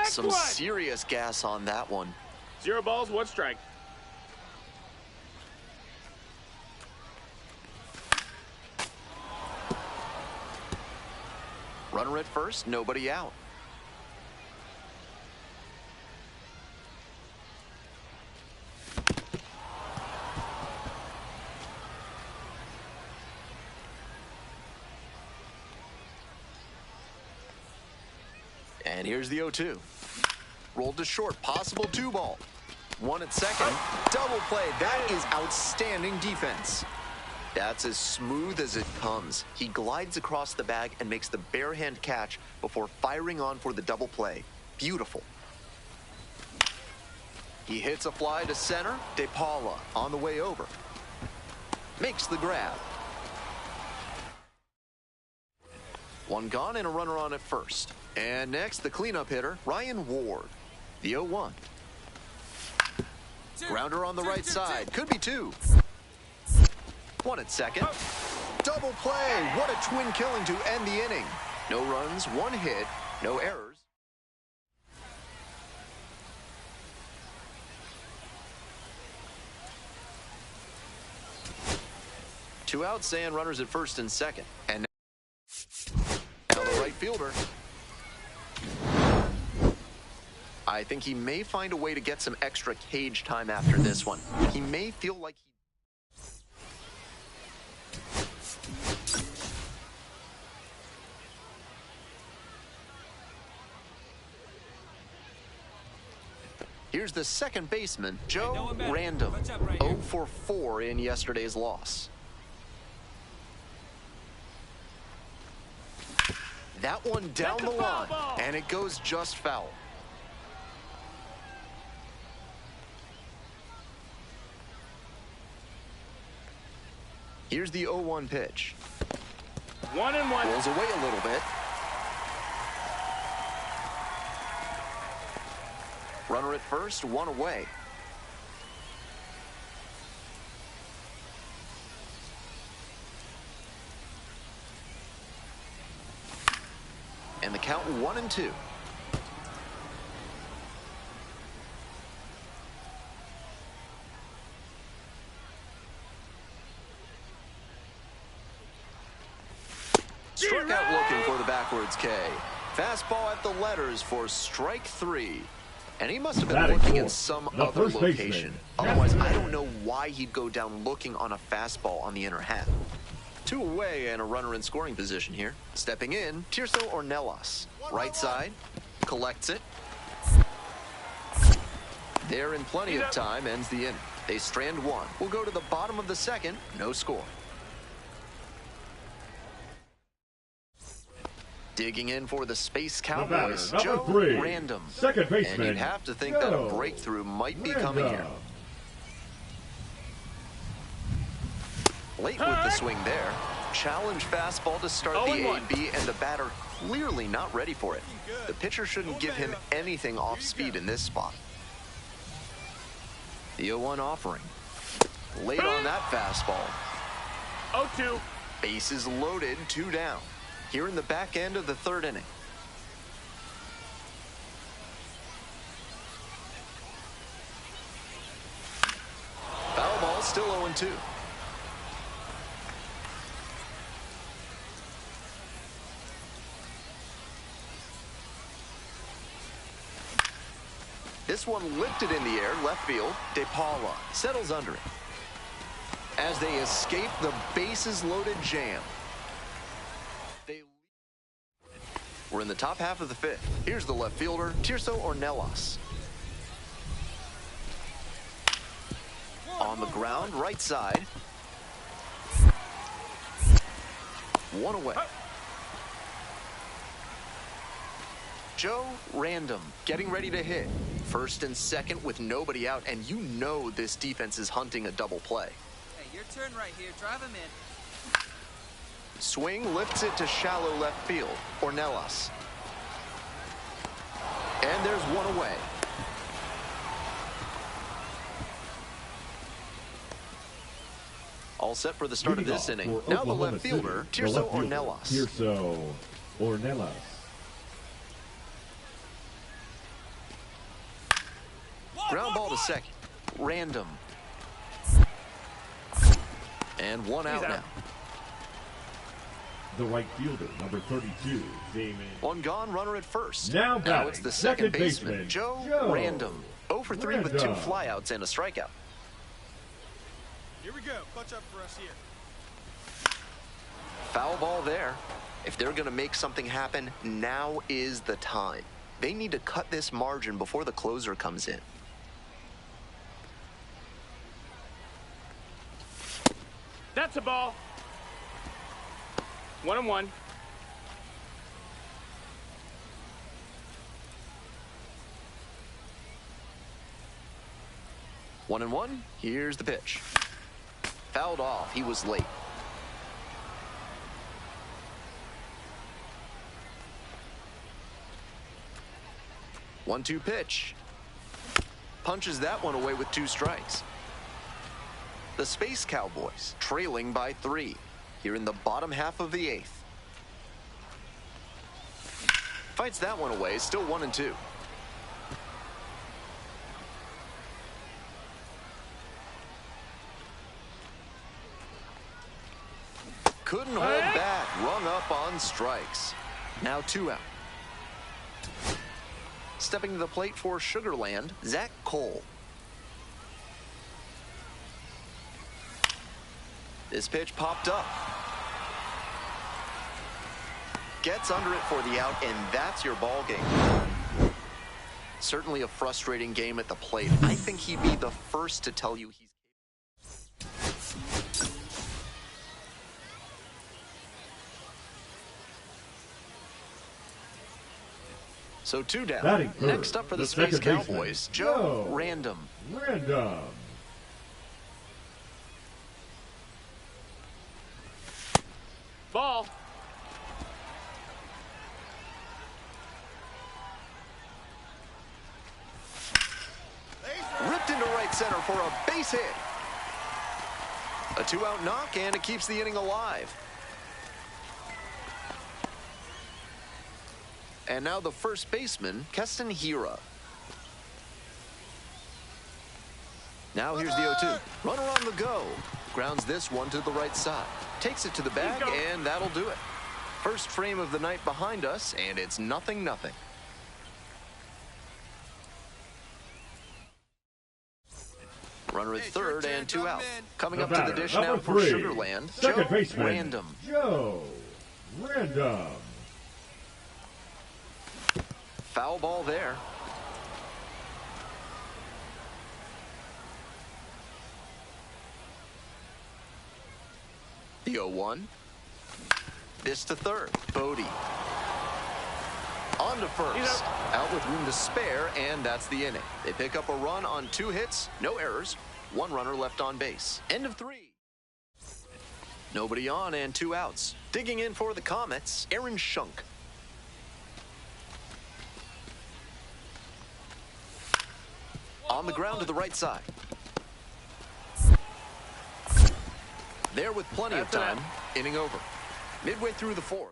Some serious gas on that one. 0 balls, 1 strike. Runner at first, nobody out. And here's the 0-2. Rolled to short, possible 2-ball. 1 at second, double play. That is outstanding defense. That's as smooth as it comes. He glides across the bag and makes the bare hand catch before firing on for the double play. Beautiful. He hits a fly to center. De Paula on the way over. Makes the grab. 1 gone and a runner on at first. And next, the cleanup hitter, Ryan Ward. The 0-1. Grounder on the right side. Could be 2. 1 at second. Double play. What a twin killing to end the inning. No runs, 1 hit, no errors. Two outs and runners at first and second. And now the right fielder. I think he may find a way to get some extra cage time after this one. He may feel like he... Here's the second baseman, Joe Random, 0 for 4 in yesterday's loss. That one down the line, and it goes just foul. Here's the 0-1 pitch. 1-1. Rolls away a little bit. Runner at first, 1 away. And the count 1-2. Struck out looking for the backwards K. Fastball at the letters for strike 3. And he must have been looking in some other location. Otherwise, I don't know why he'd go down looking on a fastball on the inner half. 2 away and a runner in scoring position here. Stepping in, Tirso Ornelas. Right side, collects it. There in plenty of time, ends the inning. They strand 1. We'll go to the bottom of the second, no score. Digging in for the Space Cowboys, Joe Random. Second baseman. And you'd have to think that a breakthrough might be coming here. Late with the swing there. Challenge fastball to start the AB, and the batter clearly not ready for it. The pitcher shouldn't give him anything off speed in this spot. The 0-1 offering. Late on that fastball. 0-2. Bases loaded, 2 down. Here in the back end of the 3rd inning. Foul ball, still 0-2. This one lifted in the air, left field. De Paula settles under it. As they escape the bases loaded jam. We're in the top half of the 5th. Here's the left fielder, Tirso Ornelas. On the ground, right side. 1 away. Joe Random getting ready to hit. First and second with nobody out, and you know this defense is hunting a double play. Hey, your turn right here. Drive him in. Swing lifts it to shallow left field. Ornelas. And there's 1 away. All set for the start of this inning. Now the left fielder, Tirso Ornelas. Tirso Ornelas. Ground ball to second. Random. And one out now. The right fielder, number 32, Damon. One gone, runner at first. Now it's the second baseman, Joe Random. 0 for 3 with 2 flyouts and a strikeout. Here we go. Clutch up for us here. Foul ball there. If they're going to make something happen, now is the time. They need to cut this margin before the closer comes in. That's a ball. 1-1. One and one. Here's the pitch. Fouled off. He was late. One-two pitch. Punches that one away with 2 strikes. The Space Cowboys trailing by 3 here in the bottom half of the 8th. Fights that one away. Still 1 and 2. Couldn't hold back. Rung up on strikes. Now 2 out. Stepping to the plate for Sugarland, Zach Cole. This pitch popped up. Gets under it for the out, and that's your ball game. Certainly a frustrating game at the plate. I think he'd be the first to tell you he's... So 2 down. Next up for the Space Cowboys, Joe Random. Ball. Ripped into right center for a base hit. A 2-out knock, and it keeps the inning alive. And now the first baseman, Keston Hira. Now here's the 0-2. Runner on the go. Grounds this one to the right side. Takes it to the bag, and that'll do it. First frame of the night behind us, and it's 0-0. Runner at third and 2 out. Coming up to the dish now for Sugarland, Joe Random. Foul ball there. The 0-1. This to third. Bodie. On to first. Out with room to spare, and that's the inning. They pick up a run on 2 hits, no errors, 1 runner left on base. End of 3. Nobody on and 2 outs. Digging in for the Comets, Aaron Shunk. On the ground to the right side. There with plenty of time. Inning over. Midway through the 4th.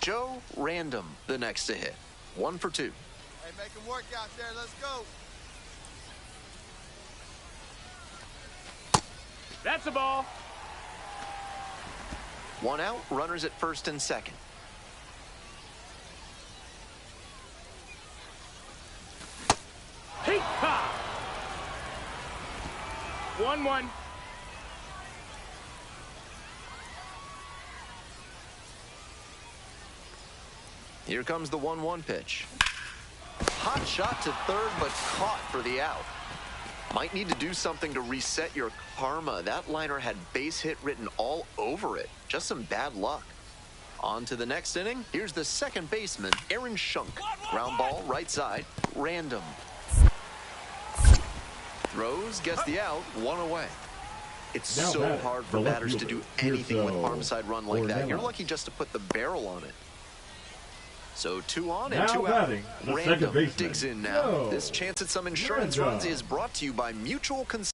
Joe Random, the next to hit. 1 for 2. Hey, make them work out there. Let's go. That's a ball. 1 out. Runners at first and second. Hey-ha! 1-1. Here comes the 1-1 pitch. Hot shot to third, but caught for the out. Might need to do something to reset your karma. That liner had base hit written all over it. Just some bad luck. On to the next inning. Here's the second baseman, Aaron Shunk. Ground ball, right side, Random. Throws, gets the out, 1 away. It's so hard for batters to do anything with arm side run like that. You're lucky just to put the barrel on it. So 2 on and 2 out. Random digs in now. This chance at some insurance runs is brought to you by Mutual Consent.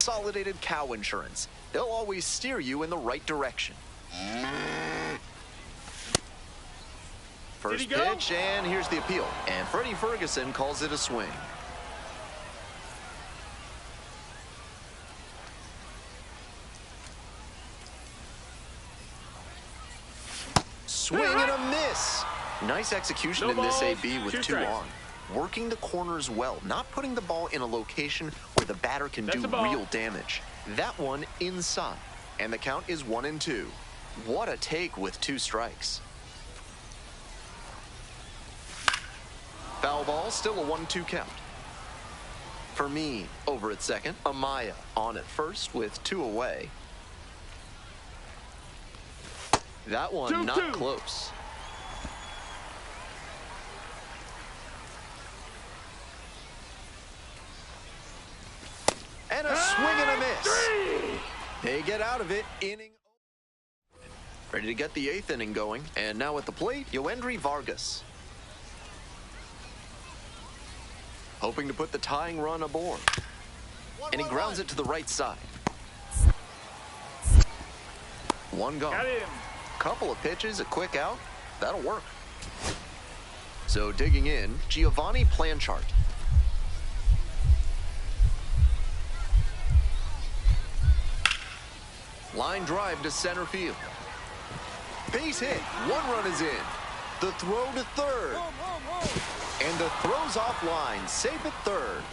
Consolidated Cow Insurance. They'll always steer you in the right direction. First pitch, and here's the appeal. And Freddie Ferguson calls it a swing. Swing and a miss. Nice execution in this AB with two on. Working the corners well, not putting the ball in a location where the batter can do real damage. That one inside, and the count is 1-2. What a take with 2 strikes. Foul ball, still a 1-2 count. For me, over at second, Amaya on at first with 2 away. That one not close. And a swing and a miss. They get out of it, inning. Ready to get the 8th inning going. And now at the plate, Yoendry Vargas. Hoping to put the tying run aboard. And he grounds it to the right side. One gone. Got him. Couple of pitches, a quick out. That'll work. So digging in, Giovanni Planchart. Line drive to center field. Base hit. 1 run is in. The throw to third. And the throw's offline. Safe at third.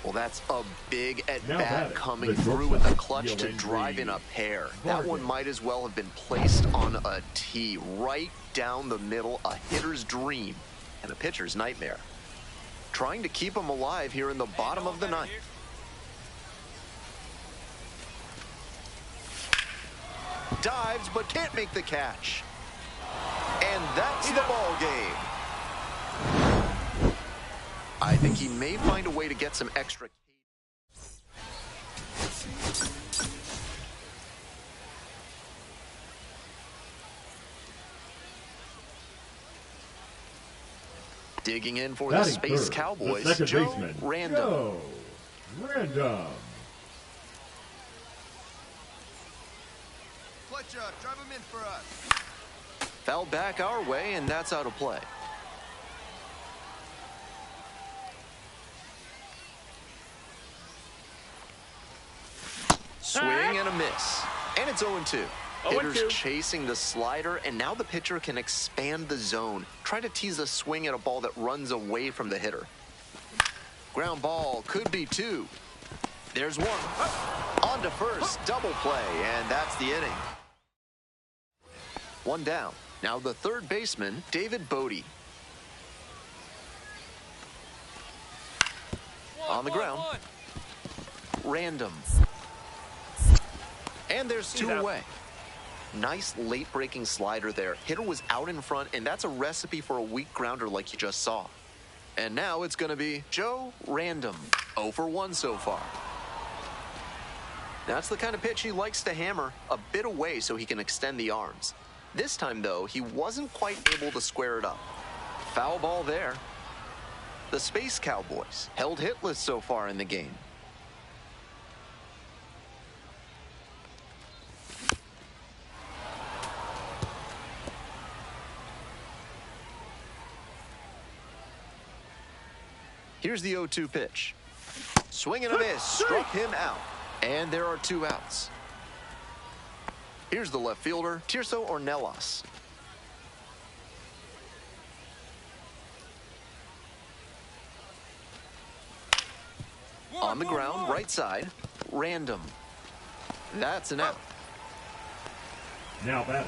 Well, that's a big at-bat coming through with a clutch to drive in a pair. That one might as well have been placed on a tee right down the middle, a hitter's dream and a pitcher's nightmare. Trying to keep him alive here in the bottom of the 9th. Dives, but can't make the catch. And that's the ball game. I think he may find a way to get some extra. Digging in for the Space Cowboys, Joe Random. Clutch up, drive him in for us. Foul back our way, and that's out of play. Swing and a miss. And it's 0-2. Hitters chasing the slider, and now the pitcher can expand the zone. Try to tease a swing at a ball that runs away from the hitter. Ground ball could be 2. There's 1. On to first, double play, and that's the inning. 1 down. Now the third baseman, David Bodie. On the ground. Random. And there's 2 away. Nice late-breaking slider there. Hitter was out in front, and that's a recipe for a weak grounder like you just saw. And now it's going to be Joe Random. 0 for 1 so far. That's the kind of pitch he likes to hammer a bit away so he can extend the arms. This time, though, he wasn't quite able to square it up. Foul ball there. The Space Cowboys held hitless so far in the game. Here's the 0-2 pitch. Swing and a miss. Struck him out. And there are 2 outs. Here's the left fielder, Tirso Ornelas. On the ground, right side, Random. That's an out. Now batting,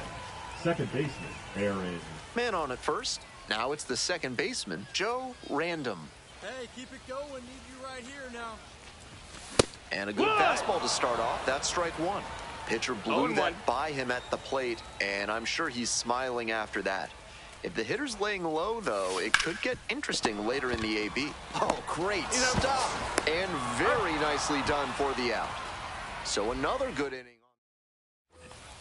second baseman, Aaron. Man on at first. Now it's the second baseman, Joe Random. Hey, keep it going. Need you right here now. And a good fastball to start off. That's strike 1. Pitcher blew that by him at the plate, and I'm sure he's smiling after that. If the hitter's laying low, though, it could get interesting later in the AB. Oh, great stop. And very nicely done for the out. So another good inning.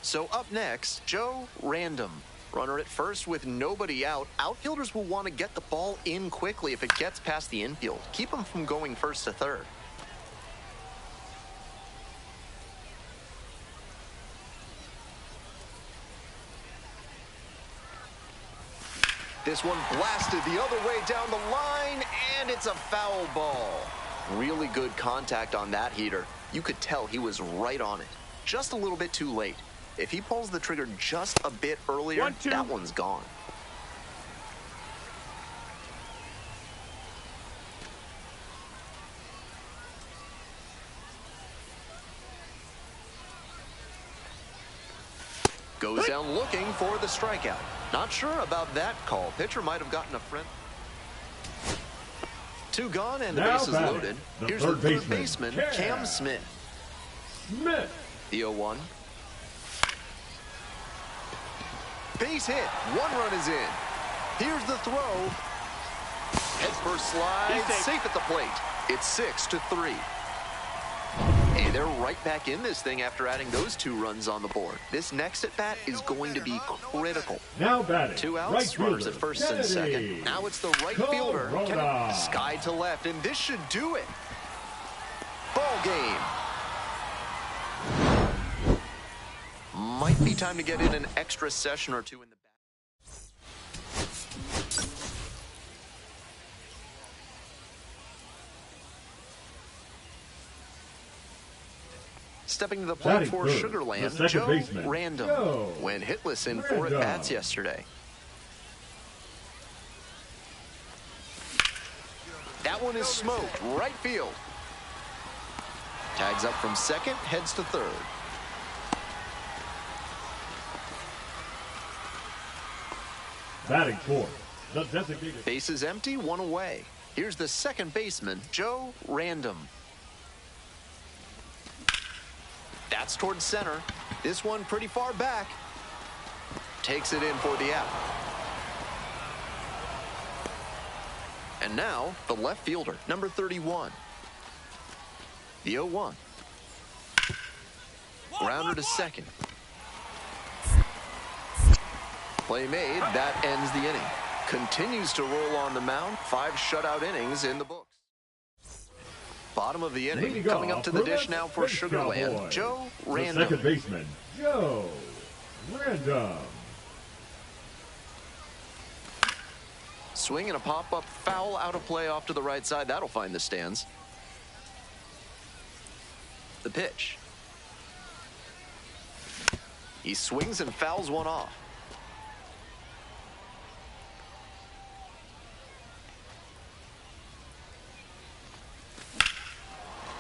So up next, Joe Random. Runner at first with nobody out. Outfielders will want to get the ball in quickly if it gets past the infield. Keep them from going first to third. This one blasted the other way down the line, and it's a foul ball. Really good contact on that heater. You could tell he was right on it. Just a little bit too late. If he pulls the trigger just a bit earlier, that one's gone. Goes down looking for the strikeout. Not sure about that call. Pitcher might have gotten a friend. Two gone and the base is loaded. Here's the third baseman, Cam Smith. The 0-1. Base hit. One run is in. Here's the throw. Head first slide. Safe at the plate. It's 6-3. Hey, they're right back in this thing after adding those 2 runs on the board. This next at bat is going to be critical. Now batting. 2 outs, Right runners at first and second. Now it's the right fielder. Sky to left, and this should do it. Ball game. Might be time to get in an extra session or 2 in the back. Stepping to the plate for Sugarland, Joe Random. Went hitless in 4 at-bats yesterday. That one is smoked. Right field. Tags up from second, heads to third. Batting fourth, the designated. Base is empty, 1 away. Here's the second baseman, Joe Random. That's towards center. This one pretty far back. Takes it in for the out. And now, the left fielder, number 31. The 0-1. Grounder to second. Play made. That ends the inning. Continues to roll on the mound. 5 shutout innings in the books. Bottom of the inning. Coming up to the dish now for Sugarland, Joe Random. Second baseman, Joe Random. Swing and a pop-up foul out of play off to the right side. That'll find the stands. The pitch. He swings and fouls one off.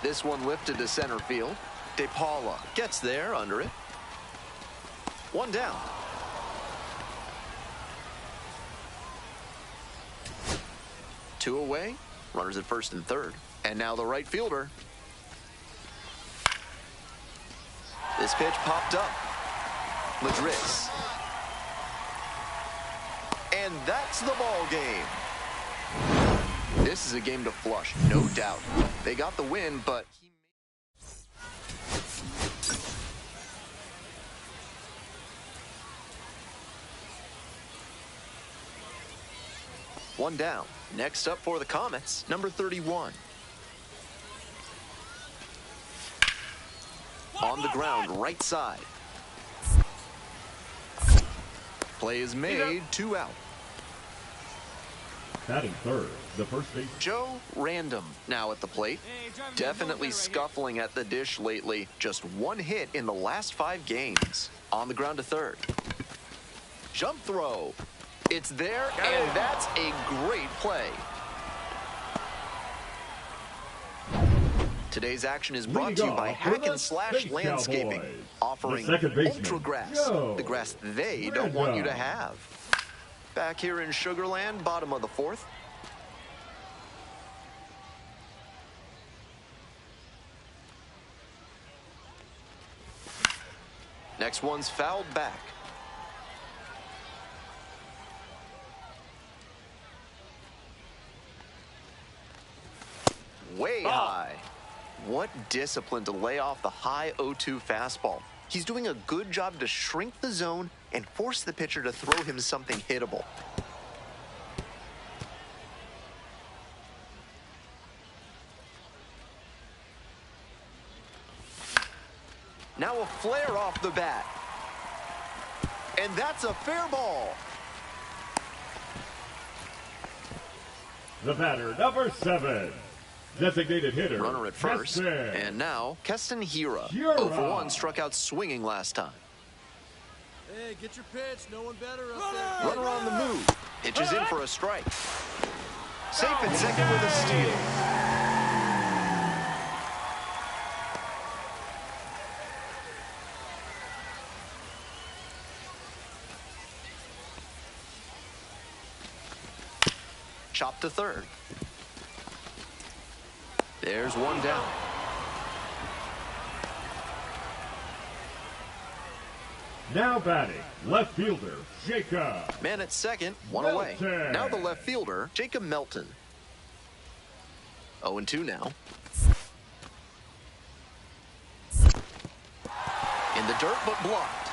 This one lifted to center field. De Paula gets there under it. 1 down. Two away. Runners at first and third. And now the right fielder. This pitch popped up. Madris. And that's the ball game. This is a game to flush, no doubt. They got the win, but... One down. Next up for the Comets, number 31. On the ground, right side. Play is made, 2 out. Batting third, the first base. Joe Random now at the plate. Definitely scuffling at the dish lately. Just 1 hit in the last 5 games. On the ground to third. Jump throw. It's there, and that's a great play. Today's action is brought to you by Hack and Slash Landscaping, offering ultra grass, the grass they don't want you to have. Back here in Sugarland, bottom of the 4th. Next one's fouled back. Way high. What discipline to lay off the high 0-2 fastball. He's doing a good job to shrink the zone and force the pitcher to throw him something hittable. Now a flare off the bat. And that's a fair ball. The batter, number 7. Designated hitter. Runner at first. Keston. And now, Keston Hira. Hira. 0 for 1, struck out swinging last time. Hey, get your pitch. No one better up there. Runner on the move. Pitches in for a strike. Safe at second with a steal. Chop to third. There's one down. Now batting, left fielder, Jacob. Man at second, one away. Melton. Now the left fielder, Jacob Melton. 0-2 now. In the dirt, but blocked.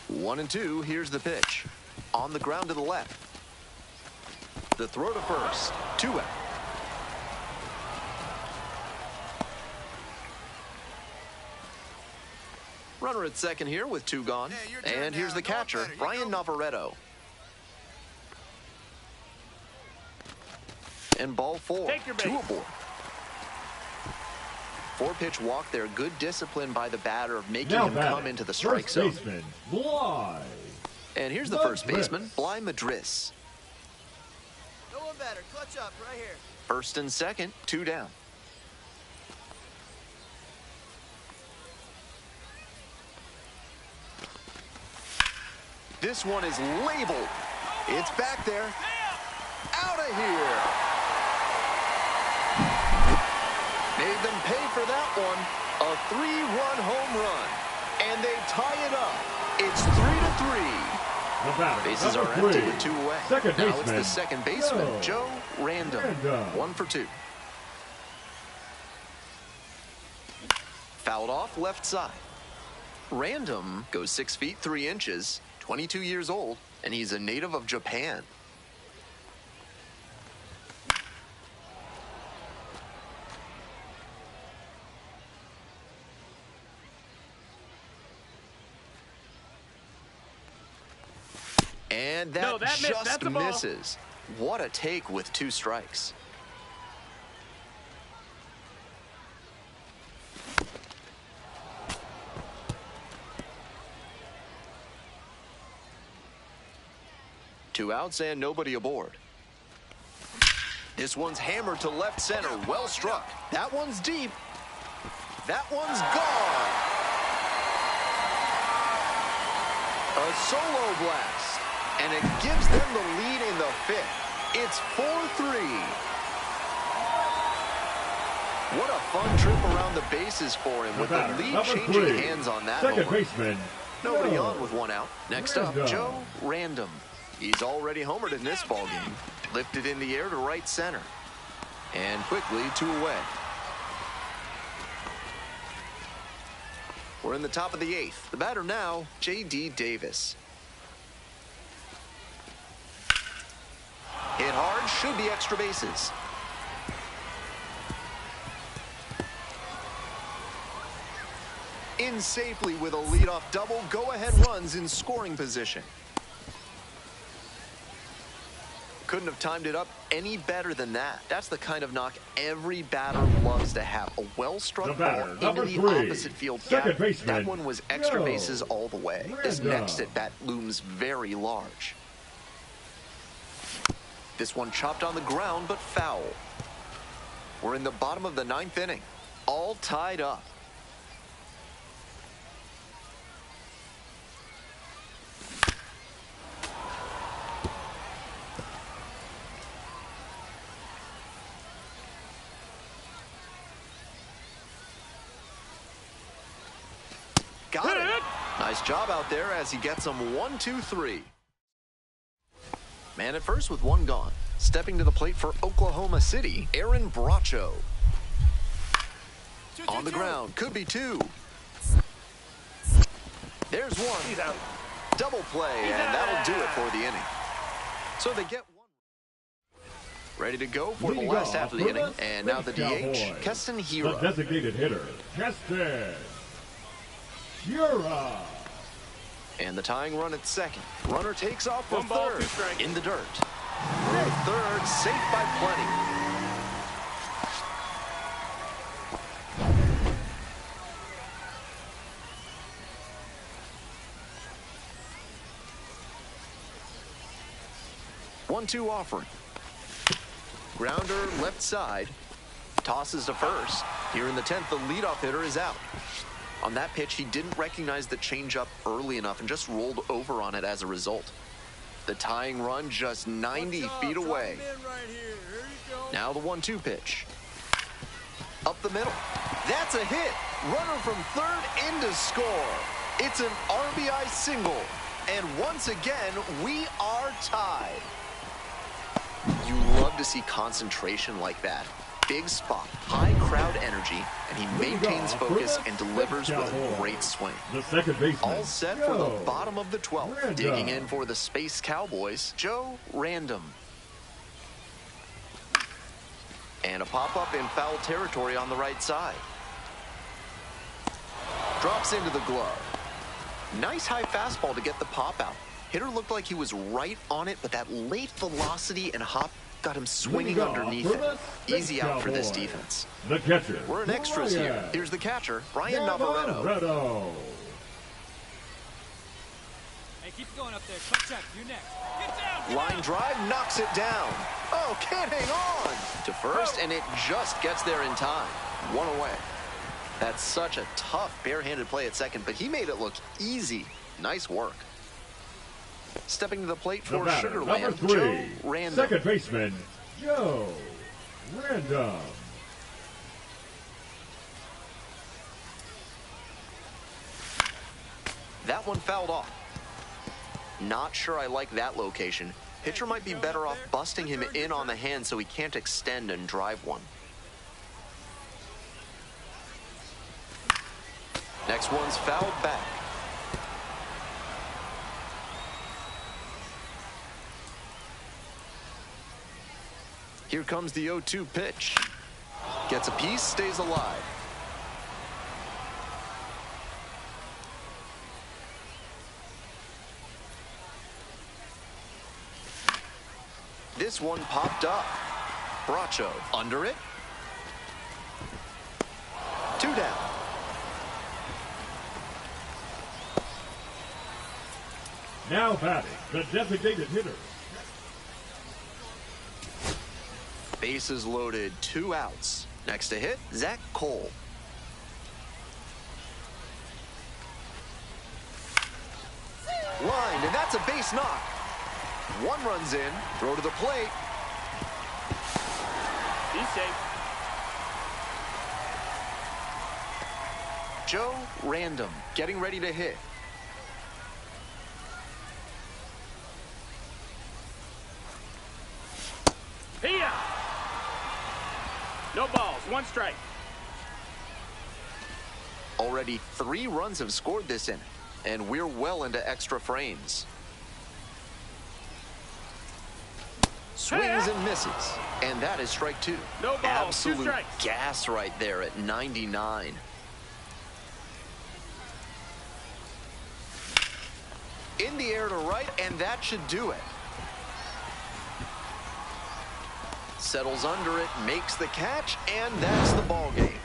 One and two, here's the pitch. On the ground to the left. The throw to first, 2 out. Runner at second here with 2 gone. Hey, your turn And here's now. the No one catcher, better. You Brian go. Navarretto. And ball 4, Take your 2 base. aboard. 4-pitch walk there. Good discipline by the batter of making Now him batting, come into the strike first zone. baseman, Bly. And here's the Madris. first baseman, Bly Madris. No one better. Clutch up right here. First and second, 2 down. This one is labeled. It's back there. Out of here. Made them pay for that one. A 3-run home run. And they tie it up. It's 3-3. The batter, Bases are number 3. empty with 2 away. Second Now it's baseman, the second baseman, Joe Random. 1 for 2. Fouled off left side. Random goes 6 feet 3 inches, 22 years old, and he's a native of Japan. And that, No, that missed. just That's a ball. misses. What a take with 2 strikes. Two outs and nobody aboard. This one's hammered to left center. Well struck. That one's deep. That one's gone. A solo blast. And it gives them the lead in the 5th. It's 4-3. What a fun trip around the bases for him with the batter, lead number changing 3. hands on that Second homer. baseman, Nobody Joe on with 1 out. Next up, Random. Joe Random. He's already homered in this ballgame. Lifted in the air to right center. And quickly 2 away. We're in the top of the 8th. The batter now, J.D. Davis. Hit hard, should be extra bases. In safely with a leadoff double, go-ahead runs in scoring position. Couldn't have timed it up any better than that. That's the kind of knock every batter loves to have. A well-struck The ball batter, into number the 3. opposite field Second gap. baseman, That one was extra Joe bases all the way. This Random. next at bat looms very large. This one chopped on the ground, but foul. We're in the bottom of the 9th inning. All tied up. Got it. Nice job out there as he gets them 1, 2, 3. Man at first with one gone. Stepping to the plate for Oklahoma City, Aaron Bracho. On the ground, could be two. There's one. He's out. Double play, and that'll do it for the inning. So they get one. Ready to go for the last half of the inning, and now the DH, Keston Hiura. The designated hitter, Keston Hiura. And the tying run at second. Runner takes off for One ball, third. two strikes. In the dirt. Third, safe by plenty. 1-2 offering. Grounder left side. Tosses to first. Here in the 10th, the leadoff hitter is out. On that pitch, he didn't recognize the changeup early enough and just rolled over on it as a result. The tying run just 90 feet away. Now the 1-2 pitch. Up the middle. That's a hit. Runner from third in to score. It's an RBI single. And once again, we are tied. You love to see concentration like that. Big spot, high crowd energy, and he maintains focus and delivers with a great swing. The second baseman. All set for the bottom of the 12th. Digging in for the Space Cowboys, Joe Random. And a pop-up in foul territory on the right side. Drops into the glove. Nice high fastball to get the pop out. Hitter looked like he was right on it, but that late velocity and hop got him swinging underneath it. Easy out for this defense. The catcher. We're in extras here. Here's the catcher, Brian Navarretto. Hey, keep going up there. Quick check. You next. Get down. Line drive knocks it down. Oh, can't hang on. To first, and it just gets there in time. One away. That's such a tough barehanded play at second, but he made it look easy. Nice work. Stepping to the plate for Sugarland, Joe Random. Second baseman, Joe Random. That one fouled off. Not sure I like that location. Pitcher might be better off busting him in on the hand so he can't extend and drive one. Next one's fouled back. Here comes the 0-2 pitch. Gets a piece, stays alive. This one popped up. Bracho under it. 2 down. Now batting, the designated hitter. Bases loaded, 2 outs. Next to hit, Zach Cole. Line, and that's a base knock. One runs in, throw to the plate. Be safe. Joe Random, getting ready to hit. Here. No balls, 1 strike. Already 3 runs have scored this inning, and we're well into extra frames. Swings and misses, and that is strike 2. No balls, 2 Absolute strikes. gas right there at 99. In the air to right, and that should do it. Settles under it, makes the catch, and that's the ball game.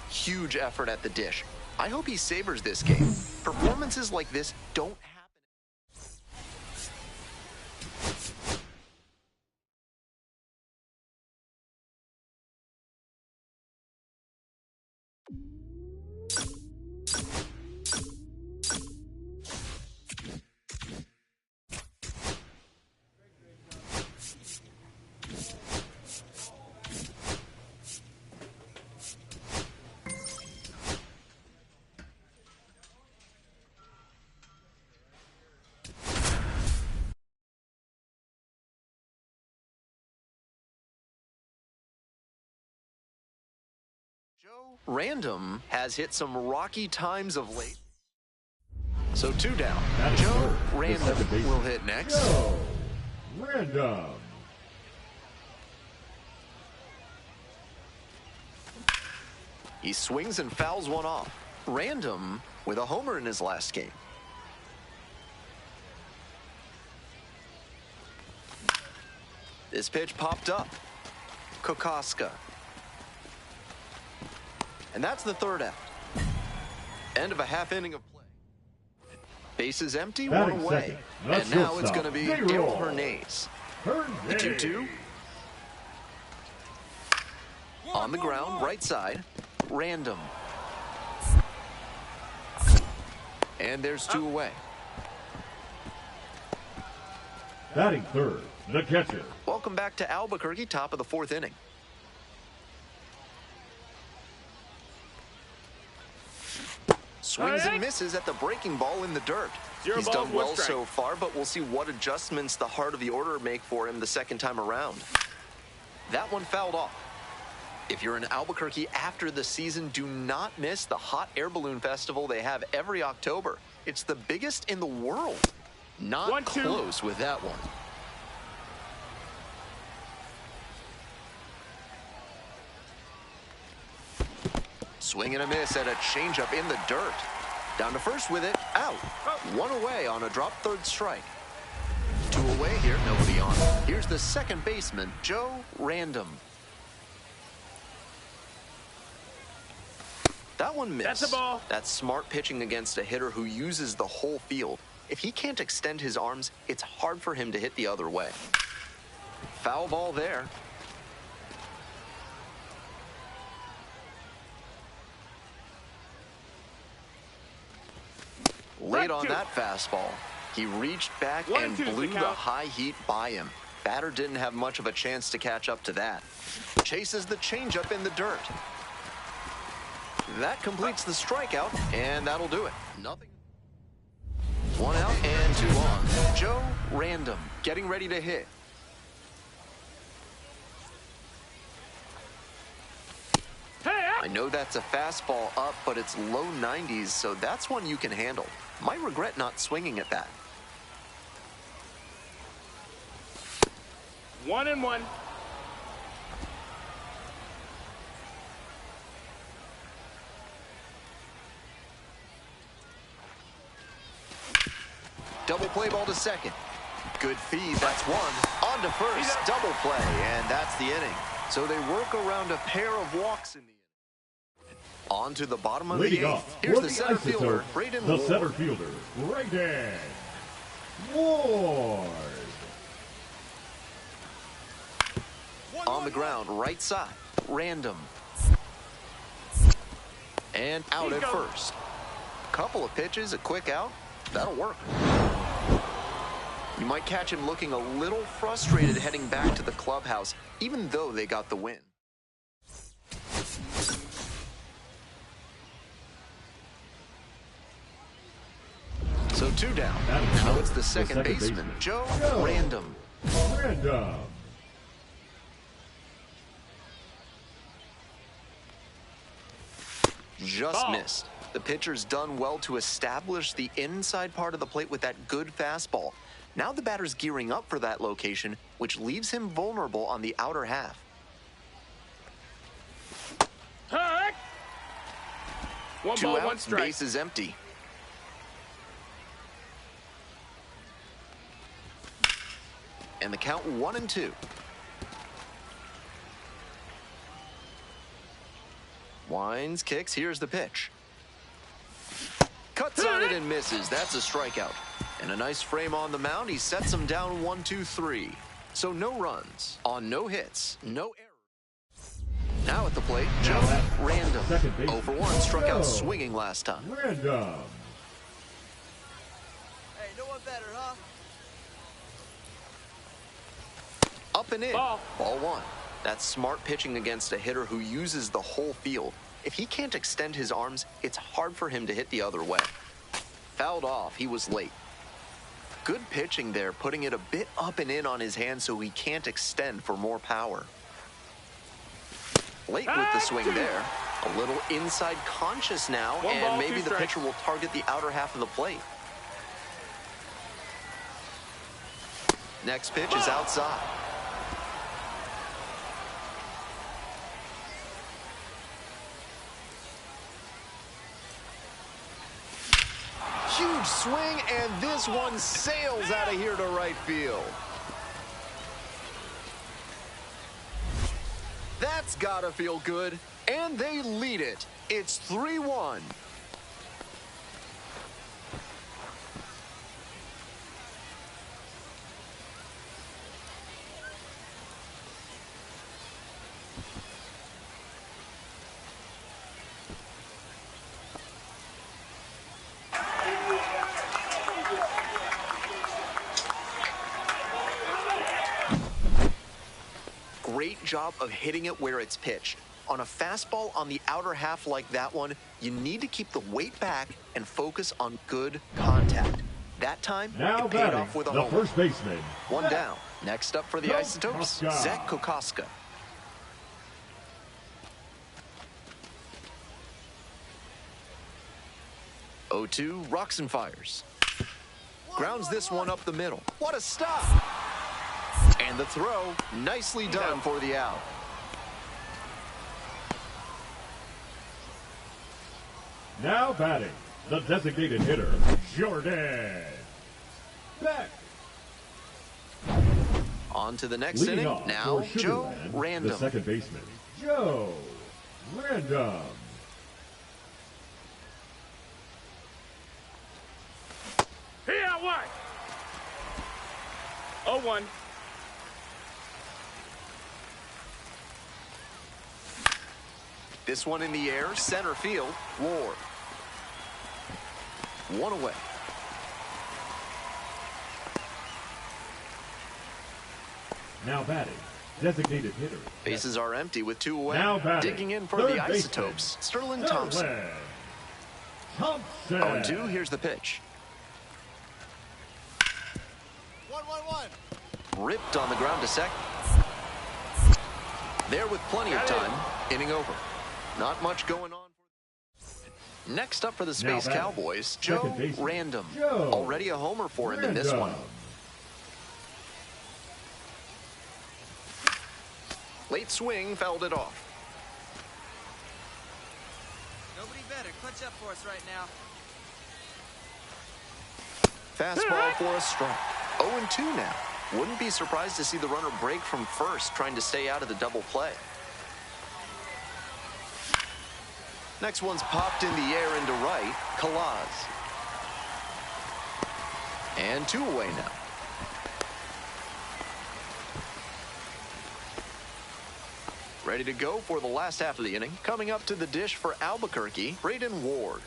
Huge effort at the dish. I hope he savors this game. Performances like this don't happen. Joe Random has hit some rocky times of late. So 2 down. Joe Random will hit next. Joe Random. He swings and fouls one off. Random with a homer in his last game. This pitch popped up. Kokoska. And that's the 3rd out. End of a half inning of play. Bases empty, one away. And now it's going to be Gil Hernandez. The 2-2. On the ground, right side. Random. And there's 2 away. Batting 3rd, the catcher. Welcome back to Albuquerque, top of the 4th inning. Swings and misses at the breaking ball in the dirt. He's done well so far, but we'll see what adjustments the heart of the order make for him the second time around. That one fouled off. If you're in Albuquerque after the season, do not miss the Hot Air Balloon Festival they have every October. It's the biggest in the world. Not close with that one. Swing and a miss at a changeup in the dirt. Down to first with it, out. 1 away on a drop 3rd strike. 2 away here, nobody on. Here's the second baseman, Joe Random. That one missed. That's a ball. That's smart pitching against a hitter who uses the whole field. If he can't extend his arms, it's hard for him to hit the other way. Foul ball there. Late on that fastball. He reached back and blew the high heat by him. Batter didn't have much of a chance to catch up to that. Chases the changeup in the dirt. That completes the strikeout, and that'll do it. Nothing. 1 out and 2 on. Joe Random getting ready to hit. I know that's a fastball up, but it's low 90s, so that's one you can handle. Might regret not swinging at that. 1-1. Double play ball to second. Good feed, that's 1. On to first, double play, and that's the inning. So they work around a pair of walks in the inning. On to the bottom of the 8th. Here's the center fielder, Braden Ward. The center fielder, Braden Ward. On the ground, right side, Random. And out at first. Couple of pitches, a quick out. That'll work. You might catch him looking a little frustrated heading back to the clubhouse, even though they got the win. So 2 down. Now it's the second baseman, Joe Random. Random. Just missed. The pitcher's done well to establish the inside part of the plate with that good fastball. Now the batter's gearing up for that location, which leaves him vulnerable on the outer half. 1 2 ball, out, 1 strike. base is empty. And the count 1-2. Winds, kicks, here's the pitch. Cuts on it and misses. That's a strikeout. And a nice frame on the mound. He sets him down 1-2-3. So no runs on no hits, no errors. Now at the plate, Joe Random. 0 for 1, struck out swinging last time. Random. Hey, no one better, huh? Up and in. Ball 1. That's smart pitching against a hitter who uses the whole field. If he can't extend his arms, it's hard for him to hit the other way. Fouled off. He was late. Good pitching there, putting it a bit up and in on his hand so he can't extend for more power. Late with the swing there. A little inside conscious now, One and ball, maybe two the strikes. pitcher will target the outer half of the plate. Next pitch is outside. Huge swing, and this one sails out of here to right field. That's gotta feel good, and they lead it. It's 3-1. Great job of hitting it where it's pitched. On a fastball on the outer half like that one, you need to keep the weight back and focus on good contact. That time, Now it paid batting, off with a the homer. first baseman. One down. Next up for the Isotopes, Kokoska. Zach Kokoska. Oh-2, rocks and fires. Grounds this one up the middle. What a stop! And the throw, nicely done for the out. Now batting, the designated hitter, Jordan Beck. On to the next Leading inning. off Now, for Joe Sugarland, Random. the second baseman, Joe Random. He out wide. 0-1. This one in the air, center field, Ward. One away. Now batting, designated hitter, Bases are empty with two away. Now batting, Digging in for third the baseman, Isotopes, Sterling Thompson. Thompson. 0-2, here's the pitch. 1-1-1. Ripped on the ground to second. There with plenty of time. Inning over. Not much going on. Next up for the Space batting, Cowboys, second Joe baseman, Random. Joe Already a homer for him in this one. Random. Late swing fouled it off. Nobody better. Clutch up for us right now. Fastball for a strike. 0-2 now. Wouldn't be surprised to see the runner break from first, trying to stay out of the double play. Next one's popped in the air into right, Kalaz. And two away now. Ready to go for the last half of the inning. Coming up to the dish for Albuquerque, Braden Ward.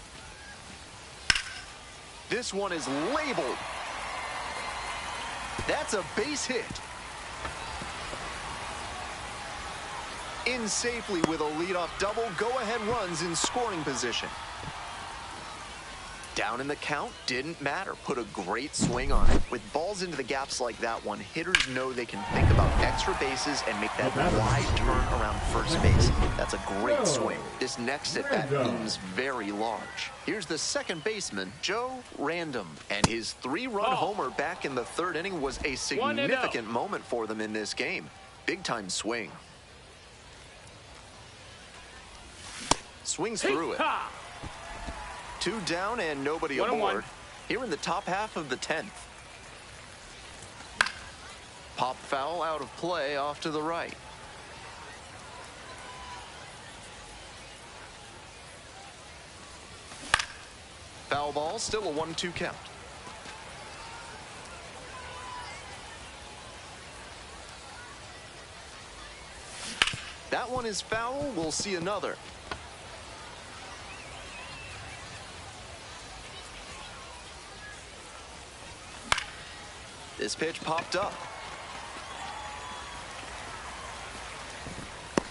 This one is labeled. That's a base hit. In safely with a leadoff double, go-ahead runs in scoring position. Down in the count, didn't matter. Put a great swing on it. With balls into the gaps like that one, hitters know they can think about extra bases and make that wide turn around first base. That's a great swing. This next at bat looms very large. Here's the second baseman, Joe Random. And his three-run homer back in the third inning was a significant moment for them in this game. Big-time swing. Swings through it. Two down and nobody aboard. Here in the top half of the 10th. Pop foul out of play off to the right. Foul ball, still a 1-2 count. That one is foul. We'll see another. This pitch popped up.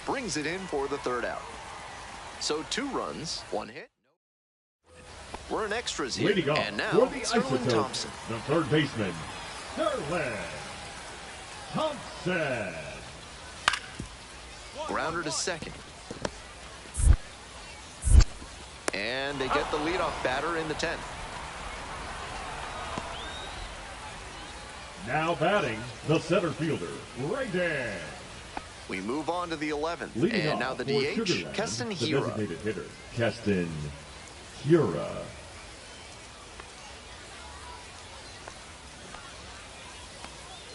Brings it in for the third out. So 2 runs, 1 hit. We're in extras here. Leading off And now, for the Sterling Isotopes, Thompson. the third baseman, Sterling Thompson. Grounder to second. And they get the leadoff batter in the 10th. Now batting, the center fielder, right there. We move on to the 11th. Leading and now off the for DH, Sugarland, Keston the Hira. designated hitter, Keston Hira.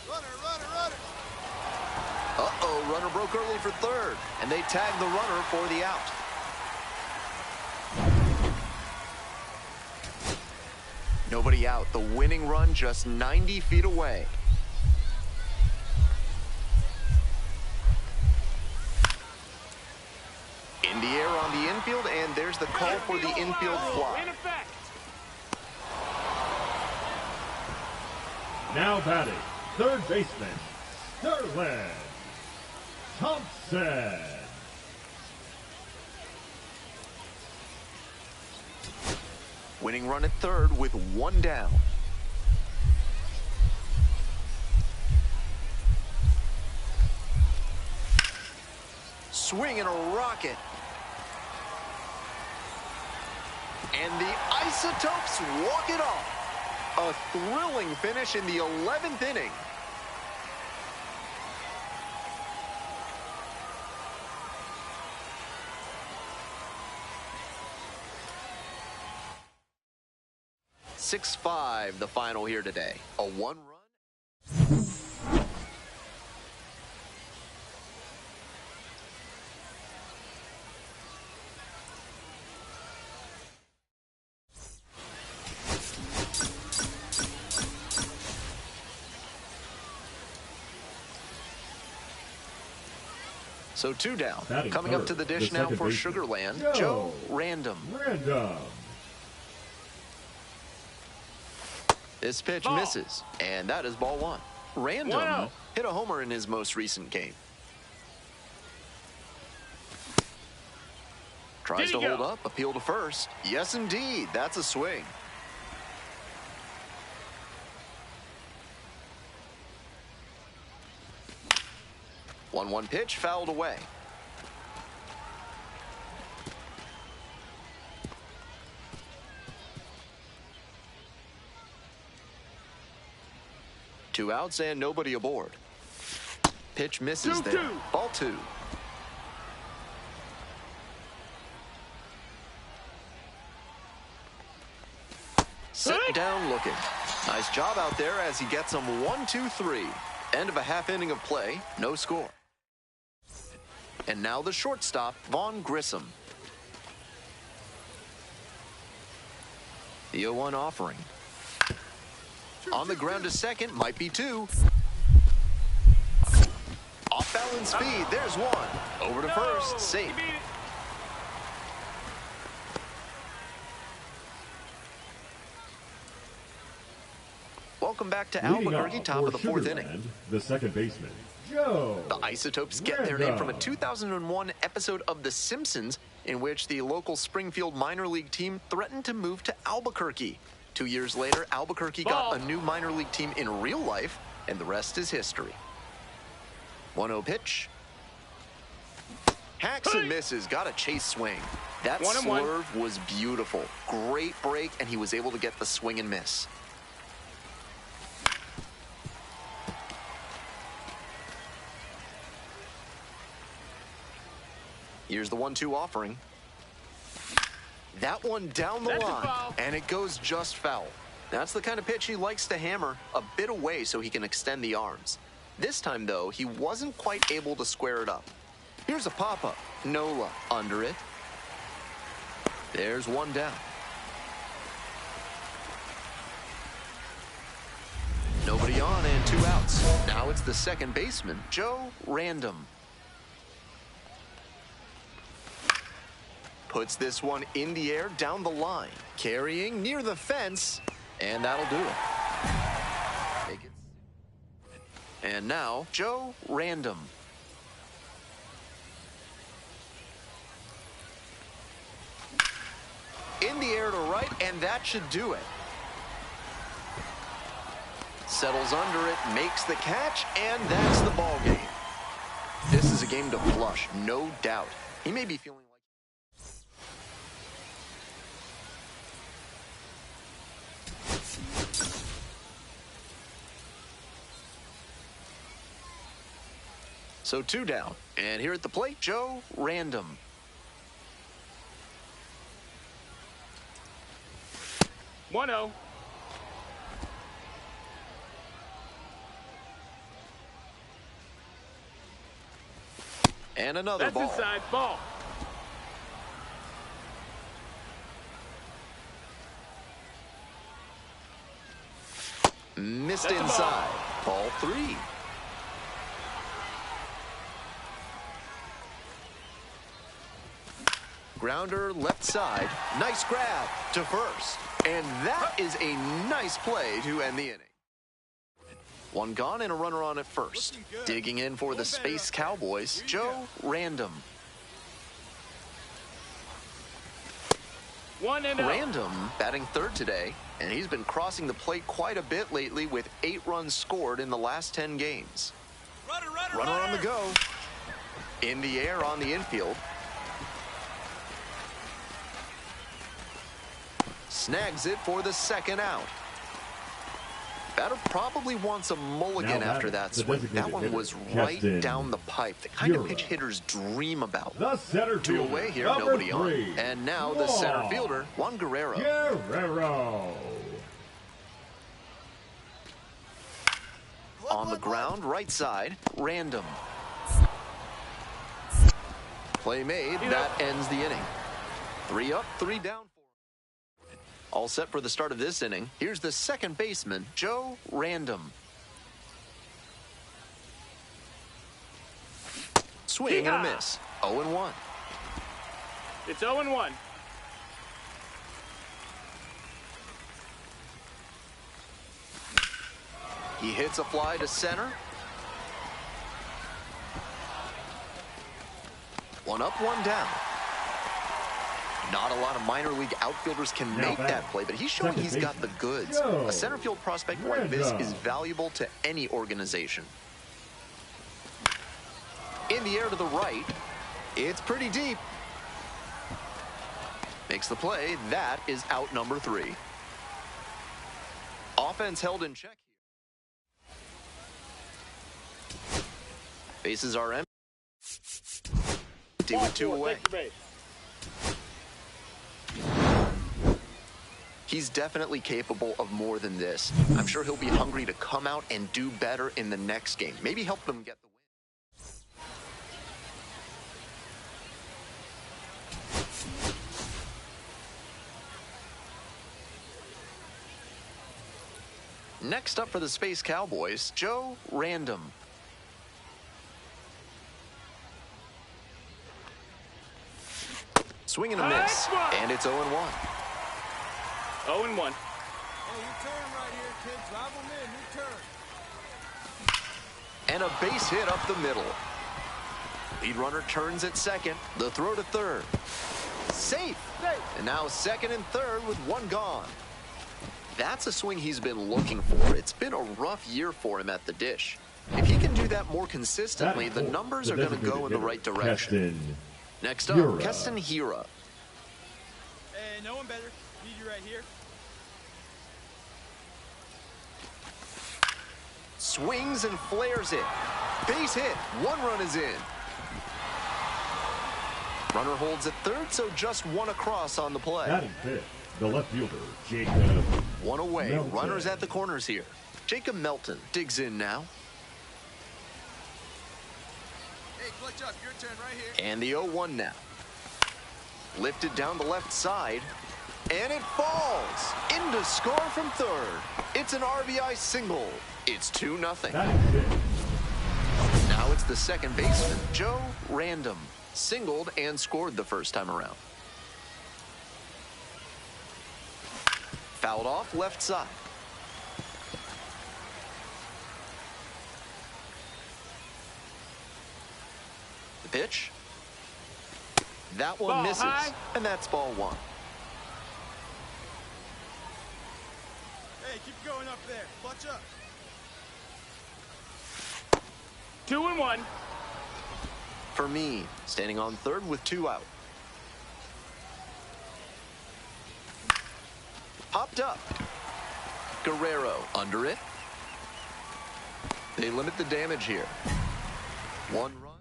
Runner. Uh-oh, runner broke early for third. And they tag the runner for the out. Nobody out. The winning run just 90 feet away. In the air on the infield, and there's the call for the infield fly. In effect. Now batting, third baseman, Sterling Thompson. Winning run at third with one down. Swing and a rocket. And the Isotopes walk it off. A thrilling finish in the 11th inning. (6-5) the final here today. A one-run. So two down. Batting Coming third, up to the dish the now second for baseman, Sugarland, Joe Random. This pitch Ball. misses, and that is ball one. Random 1-0. hit a homer in his most recent game. Tries to Did he hold go? up, appeal to first. Yes, indeed, that's a swing. One pitch fouled away. Two outs and nobody aboard. Pitch misses 2-2. there. Ball two. Set down looking. Nice job out there as he gets him 1-2-3. End of a half inning of play. No score. And now the shortstop, Vaughn Grissom. The 0-1 offering. On the ground to second, might be two. Off balance speed, there's one. Over to first, safe. He beat it. Welcome back to Leading Albuquerque, off top for of the fourth Sugarland, inning. the second baseman, Joe The Isotopes get their name from a Random. 2001 episode of The Simpsons in which the local Springfield minor league team threatened to move to Albuquerque. 2 years later, Albuquerque got Ball. a new minor league team in real life, and the rest is history. 1-0 pitch. Hacks and misses, got a chase swing. That 1-1. swerve was beautiful. Great break, and he was able to get the swing and miss. Here's the 1-2 offering. That one down the That's a line, foul. and it goes just foul. That's the kind of pitch he likes to hammer a bit away so he can extend the arms. This time, though, he wasn't quite able to square it up. Here's a pop-up. Nola under it. There's one down. Nobody on and two outs. Now it's the second baseman, Joe Random. Puts this one in the air down the line. Carrying near the fence, and that'll do it. Take it. And now, Joe Random. In the air to right, and that should do it. Settles under it, makes the catch, and that's the ball game. This is a game to flush, no doubt. He may be feeling like... So 2 down. And here at the plate, Joe Random. One 0. And another That's ball. inside ball. Missed That's a inside. Ball 3. Grounder left side. Nice grab to first. And that is a nice play to end the inning. 1 gone and a runner on at first. Digging in for the Space Cowboys, Joe Random. 1-0. Random batting third today, and he's been crossing the plate quite a bit lately with 8 runs scored in the last 10 games. Runner on the go. In the air on the infield. Snags it for the second out. Batter probably wants a mulligan after that swing. That one was right down the pipe. The kind of pitch hitters dream about. The center 2 fielder, away here, number nobody 3. on. And now the center fielder, Juan Guerrero. Guerrero. On the ground, right side, Random. Play made, that ends the inning. 3 up, 3 down. All set for the start of this inning. Here's the second baseman, Joe Random. Swing and a miss. 0-1. It's 0-1. He hits a fly to center. 1 up, 1 down. Not a lot of minor league outfielders can make that play, but he's showing he's got the goods. A center field prospect like this is valuable to any organization. In the air to the right. It's pretty deep. Makes the play. That is out number 3. Offense held in check here. Bases are empty with 2 away. He's definitely capable of more than this. I'm sure he'll be hungry to come out and do better in the next game. Maybe help them get the win. Next up for the Space Cowboys, Joe Random. Swing and a miss, and it's 0-1. 0-1. Hey, your turn right here, kid. Drive them in. Your turn. And a base hit up the middle. Lead runner turns at second. The throw to third. Safe. And now second and third with 1 gone. That's a swing he's been looking for. It's been a rough year for him at the dish. If he can do that more consistently, the numbers are going to go in the right direction. Next up, Keston Hira. Hey, no one better. Need you right here. Swings and flares it. Base hit. 1 run is in. Runner holds at third, so just 1 across on the play. Batting fifth, the left fielder, Jacob. 1 away. Melton. Runners at the corners here. Jacob Melton digs in now. Hey, clutch up. Your turn right here. And the 0-1 now. Lifted down the left side. And it falls. Into score from third. It's an RBI single. It's 2-0. Batting fifth. Now it's the second baseman, Joe Random. Singled and scored the first time around. Fouled off left side. The pitch. That one Ball misses, high. and that's ball 1. Hey, keep going up there. Clutch up. 2-1. For me, standing on third with 2 out. Popped up. Guerrero under it. They limit the damage here. 1 run.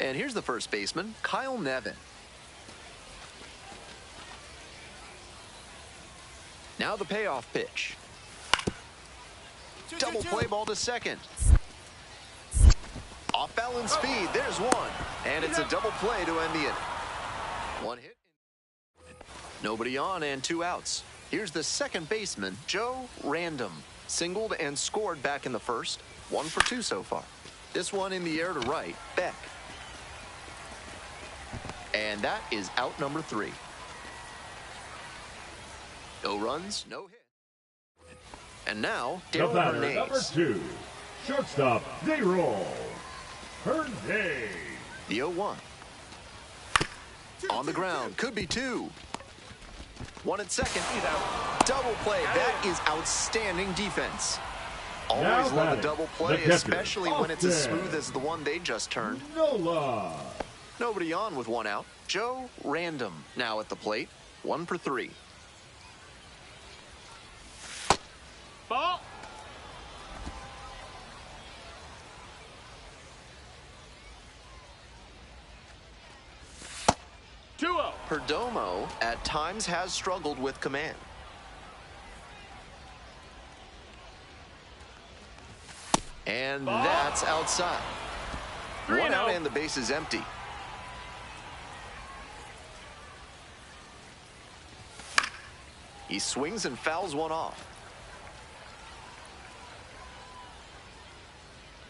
And here's the first baseman, Kyle Nevin. Now the payoff pitch. Double play ball to second. Off balance speed, there's one. And it's a double play to end the inning. 1 hit. Nobody on and 2 outs. Here's the second baseman, Joe Random. Singled and scored back in the first. 1 for 2 so far. This one in the air to right, Beck. And that is out number 3. No runs, no hit. And now, Daryl Hernandez. Number 2, shortstop, Daryl Hernandez. The 0-1. On the ground, could be 2. 1 at second. Double play. That is outstanding defense. Always love a double play, especially when it's as smooth as the one they just turned. Nola. Nobody on with 1 out. Joe Random now at the plate. 1 for 3. Ball. Perdomo at times has struggled with command. And that's outside. 1 out and the base is empty. He swings and fouls one off.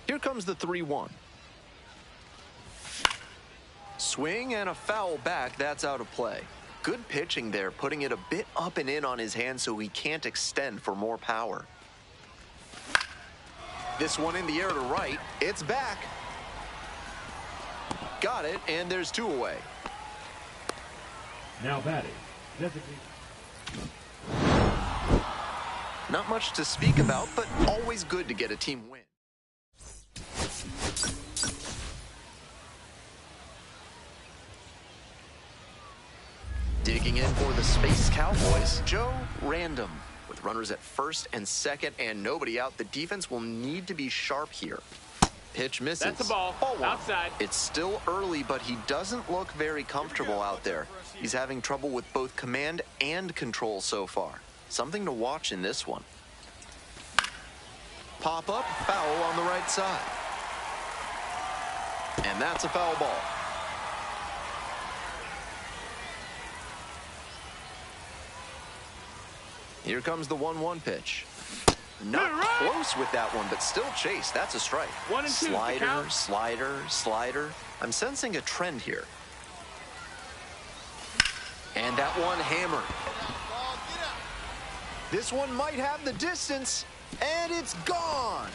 Here comes the 3-1. Swing and a foul back. That's out of play. Good pitching there, putting it a bit up and in on his hand so he can't extend for more power. This one in the air to right. It's back. Got it, and there's 2 away. Now batting, designated. Not much to speak about, but always good to get a team win. Digging in for the Space Cowboys, Joe Random. With runners at first and second and nobody out, the defense will need to be sharp here. Pitch misses. That's the ball. Outside. It's still early, but he doesn't look very comfortable out there. He's having trouble with both command and control so far. Something to watch in this one. Pop up, foul on the right side. And that's a foul ball. Here comes the 1-1 pitch. Not close with that one, but still chase. That's a strike. 1 and 2. Slider, slider, slider. I'm sensing a trend here. And that one hammered. This one might have the distance, and it's gone.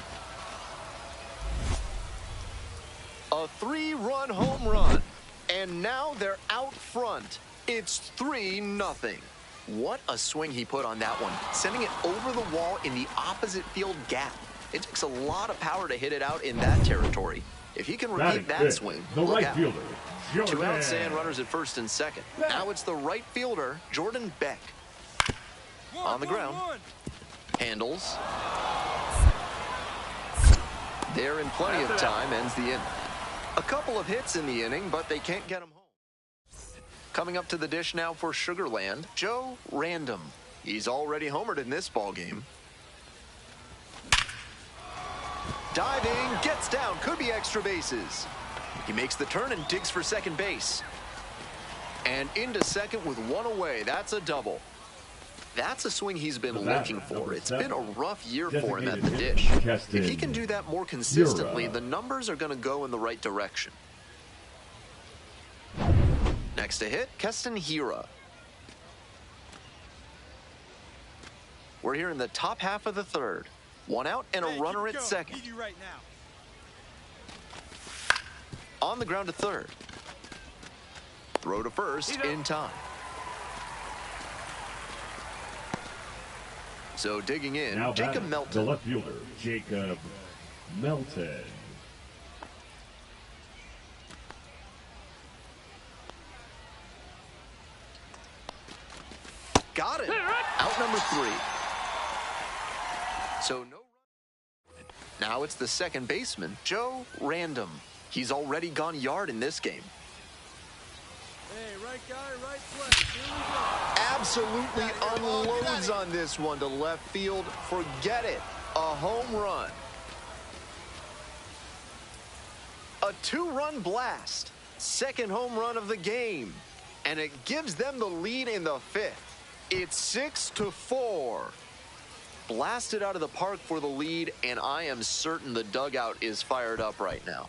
A 3-run home run, and now they're out front. It's 3-0. What a swing he put on that one, sending it over the wall in the opposite field gap. It takes a lot of power to hit it out in that territory. If he can repeat that swing, the right fielder, 2 outs and runners at first and second. Now it's the right fielder, Jordan Beck. On the ground. Handles. There in plenty of time, ends the inning. A couple of hits in the inning, but they can't get him home. Coming up to the dish now for Sugarland, Joe Random. He's already homered in this ballgame. Diving, gets down, could be extra bases. He makes the turn and digs for second base. And into second with 1 away. That's a double. That's a swing he's been looking for. It's been a rough year for him at the dish. If he can do that more consistently, the numbers are going to go in the right direction. Next to hit, Keston Hira. We're here in the top half of the third. 1 out and a runner at second. Right On the ground to third. Throw to first in time. So digging in, now Jacob Melton. The left fielder, Jacob Melton. Got it. Out number 3. So no run. Now it's the second baseman, Joe Random. He's already gone yard in this game. Hey, right guy, right place. Here we go. Absolutely unloads on this one to left field. Forget it. A home run. A two-run blast. Second home run of the game. And it gives them the lead in the fifth. It's 6-4. Blasted out of the park for the lead, and I am certain the dugout is fired up right now.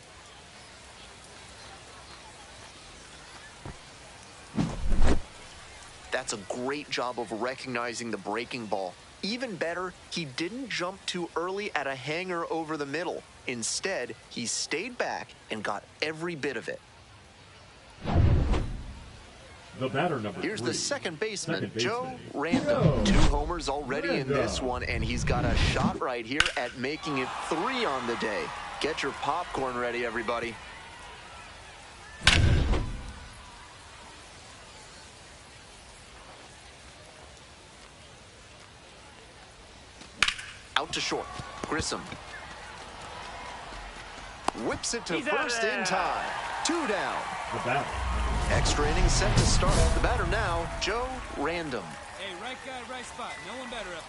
That's a great job of recognizing the breaking ball. Even better, he didn't jump too early at a hanger over the middle. Instead, he stayed back and got every bit of it. The batter number Here's 3. the second baseman, Second Joe baseman, Random. Joe 2 homers already in this Random. one, and he's got a shot right here at making it 3 on the day. Get your popcorn ready, everybody. Out to short. Grissom. Whips it to He's out first there. in time. 2 down. The batter. Extra inning set to start. The batter now, Joe Random. Hey, right guy, right spot. No one better up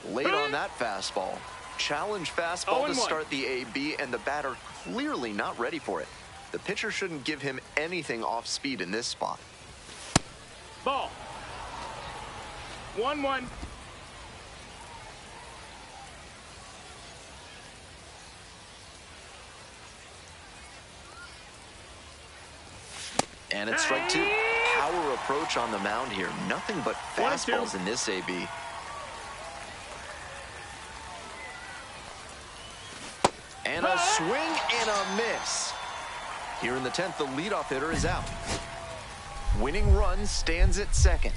there. Late on that fastball. Challenge fastball to 0-1. start the AB, and the batter clearly not ready for it. The pitcher shouldn't give him anything off speed in this spot. Ball. 1-1. And it's strike 2. Power approach on the mound here. Nothing but 1-2. fastballs in this AB. And a swing and a miss. Here in the 10th, the leadoff hitter is out. Winning run stands at second.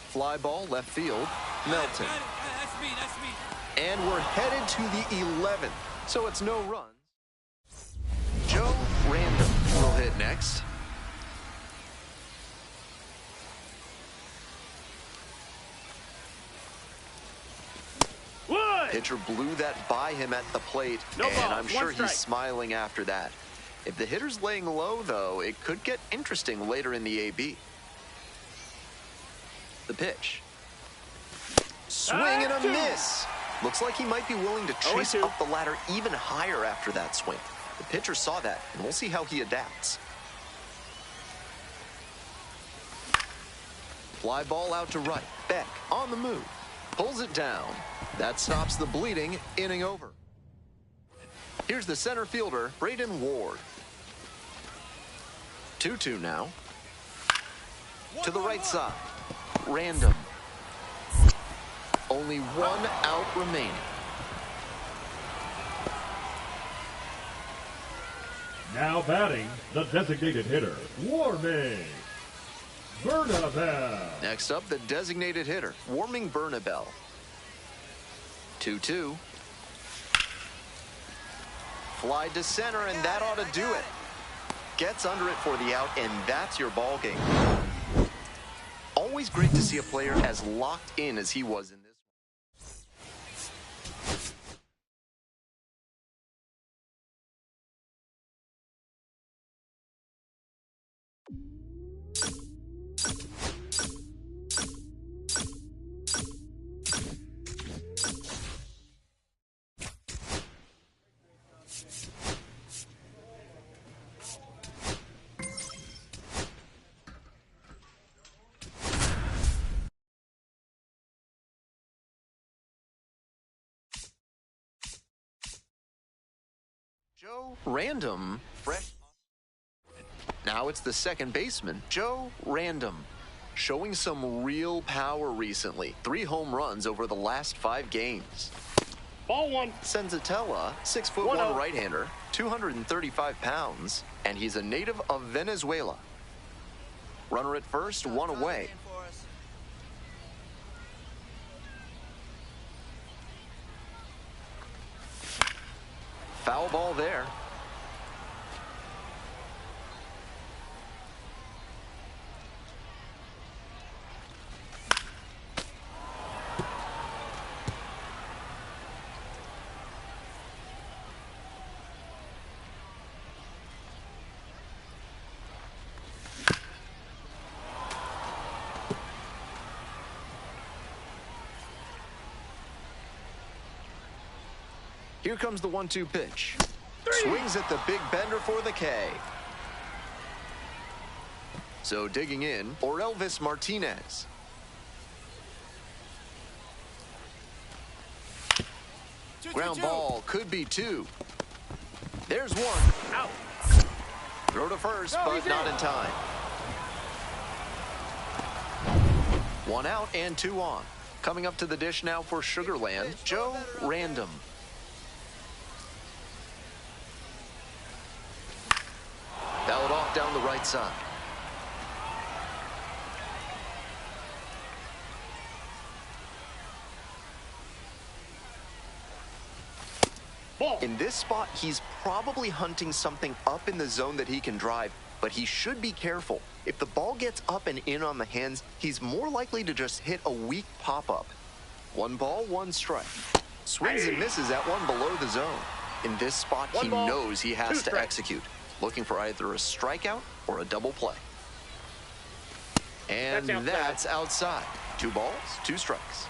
Fly ball left field. Melton. That's me, that's me. And we're headed to the 11th, so it's no runs. Joe Random will hit next. Wood. Pitcher blew that by him at the plate, No and ball, I'm one sure strike. he's smiling after that. If the hitter's laying low, though, it could get interesting later in the AB. The pitch. Swing and a 2. miss. Looks like he might be willing to chase 0-2. up the ladder even higher after that swing. The pitcher saw that, and we'll see how he adapts. Fly ball out to right. Beck on the move. Pulls it down. That stops the bleeding. Inning over. Here's the center fielder, Braden Ward. 2-2 now. To the right side. Random. Only 1 out remaining. Now batting, the designated hitter, Warming Bernabel. Next up, the designated hitter, Warming Bernabel. 2-2. Fly to center, and that ought to do it. Gets under it for the out, and that's your ball game. Always great to see a player as locked in as he was in this. Joe Random, fresh. Now it's the second baseman, Joe Random, showing some real power recently. 3 home runs over the last 5 games. Ball 1. Senzatella, 6'1" 1-0. right-hander, 235 pounds, and he's a native of Venezuela. Runner at first, 1 away. Foul ball there. Here comes the 1-2 pitch. Swings at the big bender for the K. So digging in, Orelvis Martinez. Ground ball could be 2. There's 1. Out. Throw to first, but not in time. 1 out and 2 on. Coming up to the dish now for Sugarland, Joe Random. Fouled off down the right side. Ball. In this spot, he's probably hunting something up in the zone that he can drive, but he should be careful. If the ball gets up and in on the hands, he's more likely to just hit a weak pop-up. 1 ball, 1 strike. Swings and misses at 1 below the zone. In this spot, he knows he has to execute, looking for either a strikeout or a double play. And that's outside. 2 balls, 2 strikes.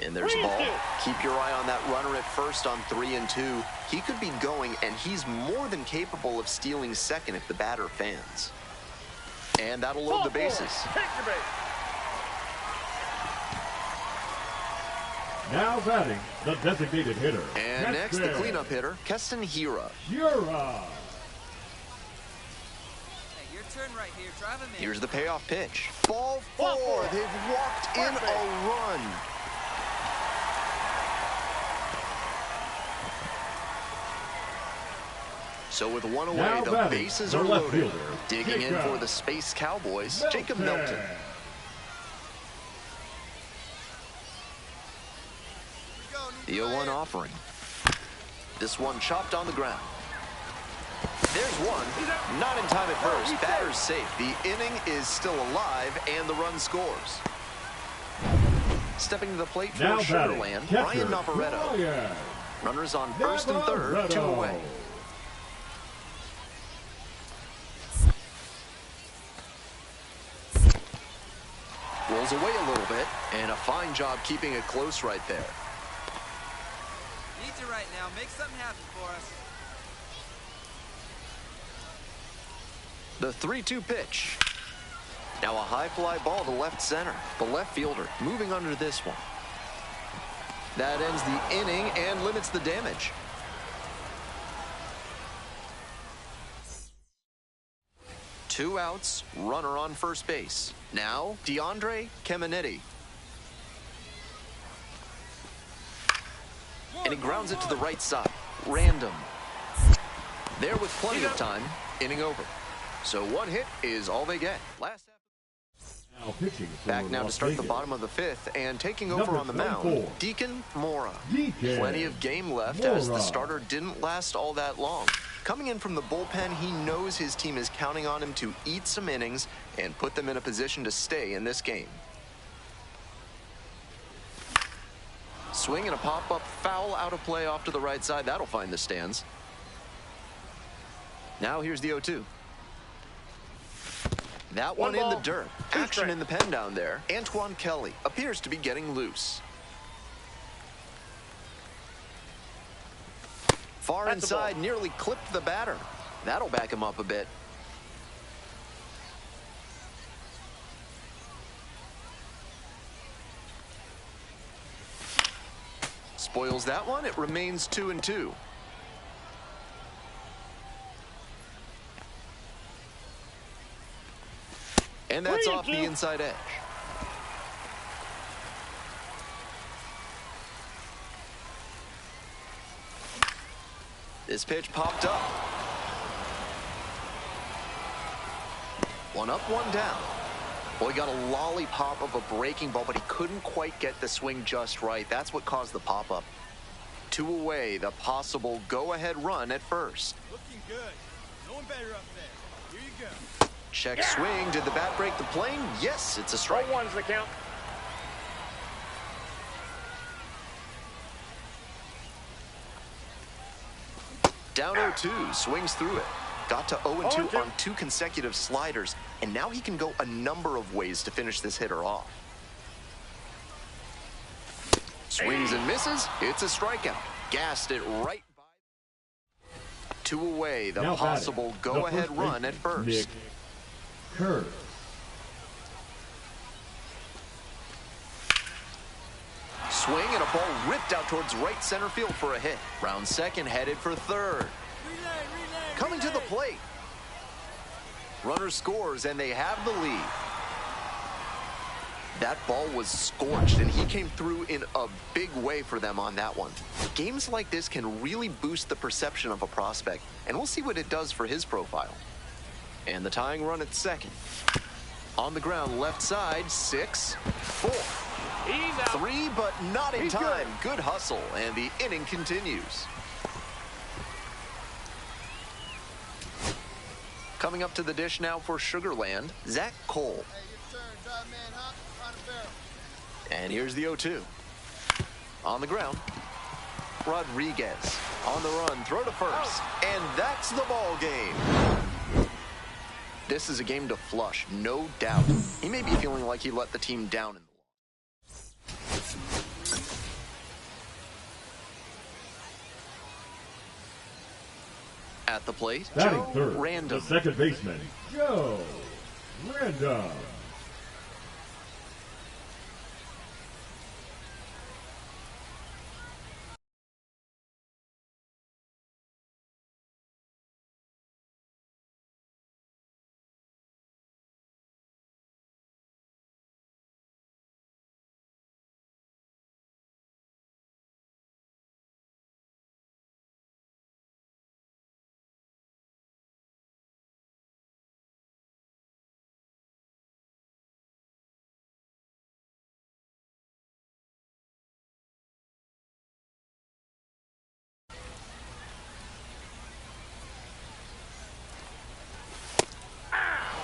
And there's a ball. Keep your eye on that runner at first on 3 and 2. He could be going, and he's more than capable of stealing second if the batter fans. And that'll load the bases. Now batting, the designated hitter. And next, the cleanup hitter, Keston Hira. Hey, your turn right here. Drive him in. Here's the payoff pitch. Ball 4. They've walked in a run. So with 1 away, now the bases are loaded. Digging in for the Space Cowboys, Jacob Melton. The 0-1 offering. This one chopped on the ground. There's 1. Not in time at first. Batter's safe. The inning is still alive, and the run scores. Stepping to the plate for Sugarland, Ryan Navarretto. Runners on first and third, 2 away. Rolls away a little bit, and a fine job keeping it close right there. Needs you right now. Make something happen for us. The 3-2 pitch. Now a high fly ball to left center. The left fielder moving under this one. That ends the inning and limits the damage. Two outs, runner on first base. Now, DeAndre Caminiti. And he grounds it to the right side. Random. There with plenty of time, inning over. So 1 hit is all they get. Back now to start the bottom of the 5th, and taking over on the mound, Deacon Mora. Plenty of game left as the starter didn't last all that long. Coming in from the bullpen, he knows his team is counting on him to eat some innings and put them in a position to stay in this game. Swing and a pop-up foul out of play off to the right side. That'll find the stands. Now here's the 0-2. That one in the dirt. Action in the pen down there. Antoine Kelly appears to be getting loose. Far inside, nearly clipped the batter. That'll back him up a bit. Spoils that one. It remains 2-2. And that's off the inside edge. This pitch popped up. 1 up, 1 down. Well, he got a lollipop of a breaking ball, but he couldn't quite get the swing just right. That's what caused the pop-up. 2 away, the possible go-ahead run at first. Looking good. No one better up there. Here you go. Check swing. Did the bat break the plane? Yes, it's a strike. 0-1's the count. Down 0-2, swings through it. Got to 0-2 on 2 consecutive sliders, and now he can go a number of ways to finish this hitter off. Swings and misses. It's a strikeout. Gassed it right by. 2 away. The Now possible go-ahead run at first. Nick Kurz. Swing and a ball ripped out towards right center field for a hit. Round second headed for third. Coming to the plate. Runner scores and they have the lead. That ball was scorched and he came through in a big way for them on that one. Games like this can really boost the perception of a prospect, and we'll see what it does for his profile. And the tying run at second. On the ground, left side, 6, 4. 3, but not in time. Good hustle, and the inning continues. Coming up to the dish now for Sugarland, Zach Cole. Hey, your turn. Drive man hop, on a barrel. And here's the 0-2. On the ground, Rodriguez. On the run, throw to first. And that's the ball game. This is a game to flush, no doubt. He may be feeling like he let the team down in the At the plate, Batting Joe third, Random. the second baseman, Joe Random.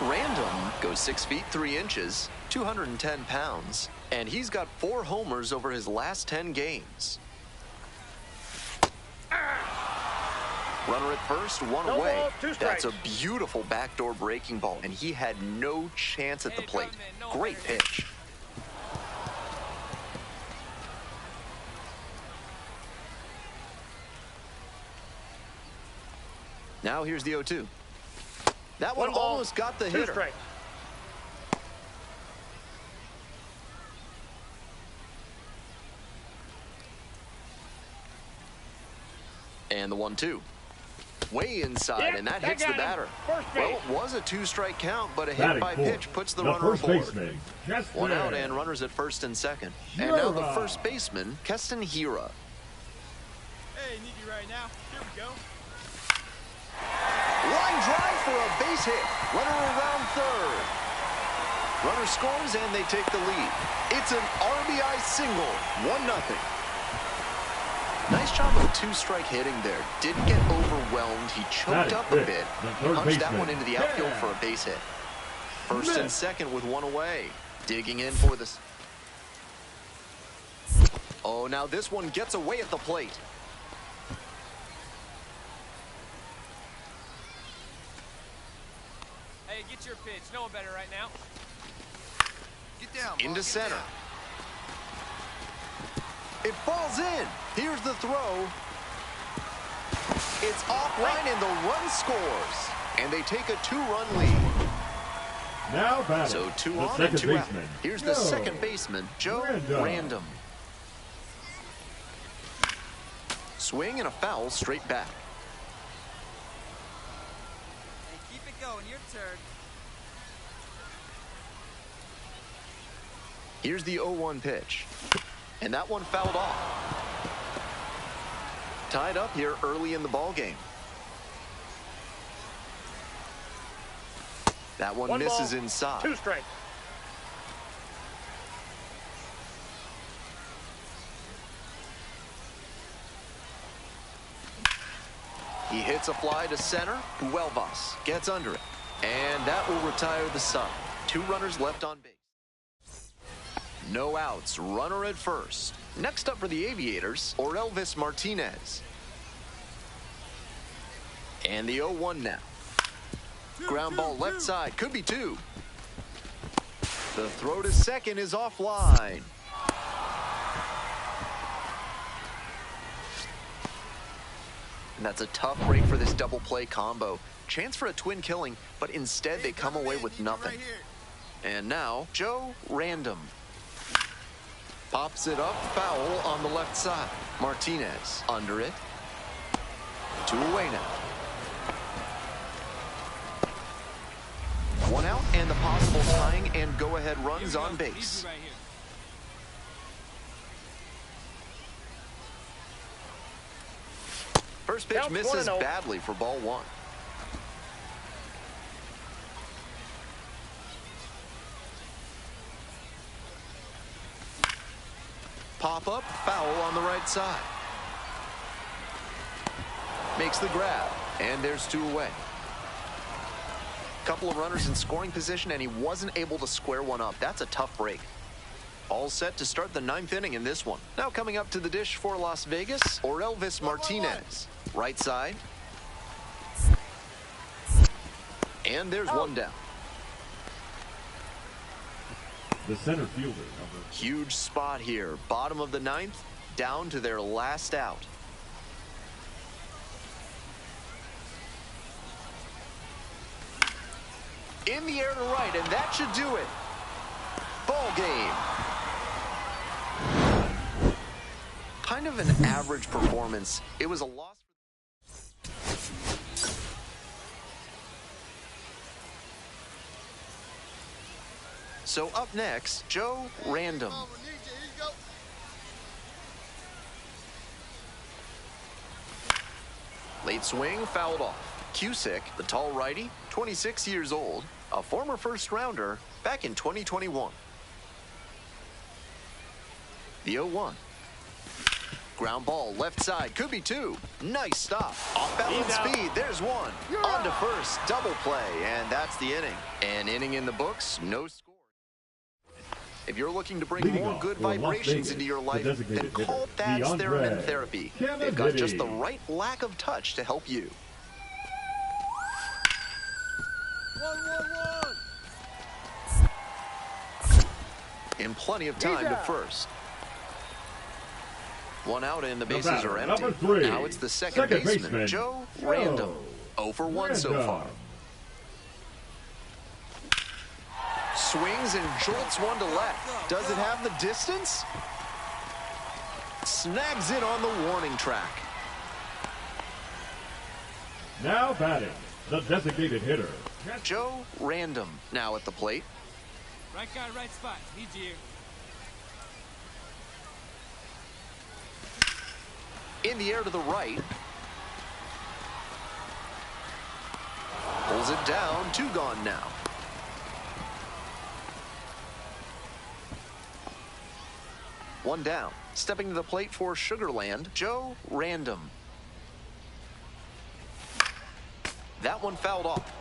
Random goes 6 feet 3 inches, 210 pounds, and he's got 4 homers over his last 10 games. Runner at first, 1 away. That's a beautiful backdoor breaking ball, and he had no chance at the plate. Great pitch. Now here's the 0-2. That one almost got the hitter. And the 1-2. Way inside, and that hits the batter. Well, it was a 2-strike count, but a hit by pitch puts the runner aboard. 1 out and runners at first and second. And now the first baseman, Keston Hira. Hey, need you right now. Here we go. Line drive for a base hit. Runner around third. Runner scores and they take the lead. It's an RBI single, 1-0. Nice job of 2-strike hitting there. Didn't get overwhelmed. He choked up a bit. He punched that one into the outfield for a base hit. First and second with 1 away. Digging in for this. Oh, now this one gets away at the plate. Hey, get your pitch. No one better right now. Get down, Into center. It falls in. Here's the throw. It's offline and the run scores. And they take a 2-run lead. Now batting, So 2 the on and 2 out. baseman, Here's the second baseman, Joe Random. Swing and a foul straight back. Hey, keep it going. Your turn. Here's the 0-1 pitch. And that one fouled off. Tied up here early in the ball game. That one misses inside. 2 strikes. He hits a fly to center. Huelvas gets under it. And that will retire the side. 2 runners left on base. No outs. Runner at first. Next up for the Aviators, Orelvis Martinez. And the 0-1 now. Ground ball left side. Could be 2. The throw to second is offline. And that's a tough break for this double play combo. Chance for a twin killing, but instead they come away with nothing. And now, Joe Random. Pops it up, foul on the left side. Martinez under it. 2 away now. 1 out, and the possible tying and go-ahead runs on base. First pitch misses badly for ball 1. Pop up, foul on the right side. Makes the grab, and there's 2 away. Couple of runners in scoring position, and he wasn't able to square one up. That's a tough break. All set to start the 9th inning in this one. Now coming up to the dish for Las Vegas, Orelvis Martinez. Right side. And there's 1 down. The center fielder. Huge spot here. Bottom of the 9th, down to their last out. In the air to right, and that should do it. Ball game. Kind of an average performance. It was a loss. So up next, Joe Random. Late swing, fouled off. Cusick, the tall righty, 26 years old, a former first-rounder back in 2021. The 0-1. Ground ball, left side, could be 2. Nice stop. Off-balance speed, there's 1. On to first, double play, and that's the inning. An inning in the books, no score. If you're looking to bring more good vibrations into your life, then call Thad's Theremin Therapy. They've got just the right lack of touch to help you. 1-1-1. And plenty of time to first. 1 out and the bases are empty. Now it's the second baseman, Joe Random. 0 for 1 so far. Swings and jolts one to left. Does it have the distance? Snags it on the warning track. Now batting, the designated hitter, Joe Random, now at the plate. Right guy, right spot. Need you. In the air to the right. Pulls it down, 2 gone now. One down. Stepping to the plate for Sugarland, Joe Random. That one fouled off.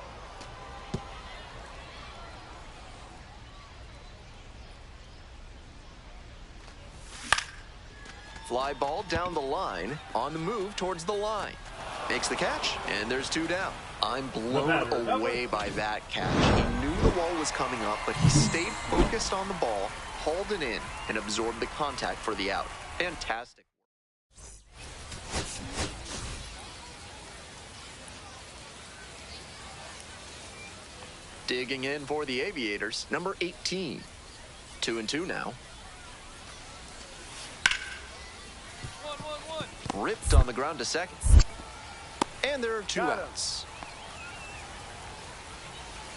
Fly ball down the line, on the move towards the line. Makes the catch, and there's 2 down. I'm blown away by that catch. He knew the ball was coming up, but he stayed focused on the ball, hauled it in, and absorbed the contact for the out. Fantastic. Digging in for the Aviators, number 18. 2-2 now. 1-1-1. Ripped on the ground to second. And there are 2 outs.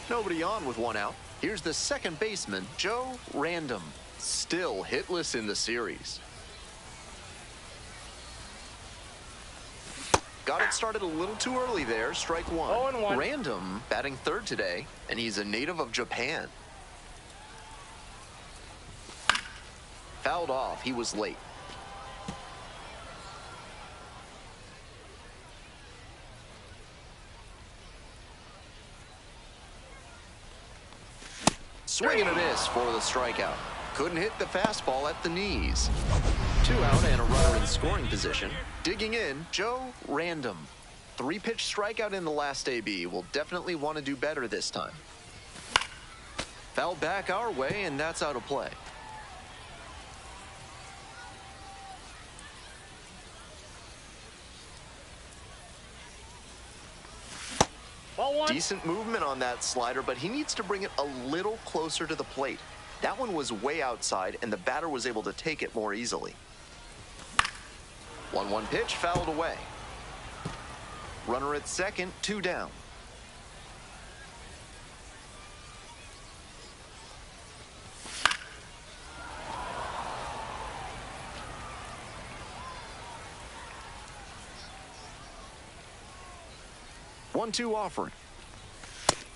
Nobody on with 1 out. Here's the second baseman, Joe Random. Still hitless in the series. Got it started a little too early there. Strike 1. 0-1. Random batting third today, and he's a native of Japan. Fouled off. He was late. Swing and a miss for the strikeout. Couldn't hit the fastball at the knees. 2 out and a runner in scoring position. Digging in, Joe Random. 3-pitch strikeout in the last AB. Will definitely want to do better this time. Foul back our way, and that's out of play. Ball one. Decent movement on that slider, but he needs to bring it a little closer to the plate. That one was way outside, and the batter was able to take it more easily. 1-1 pitch, fouled away. Runner at second, 2 down. One-two offering.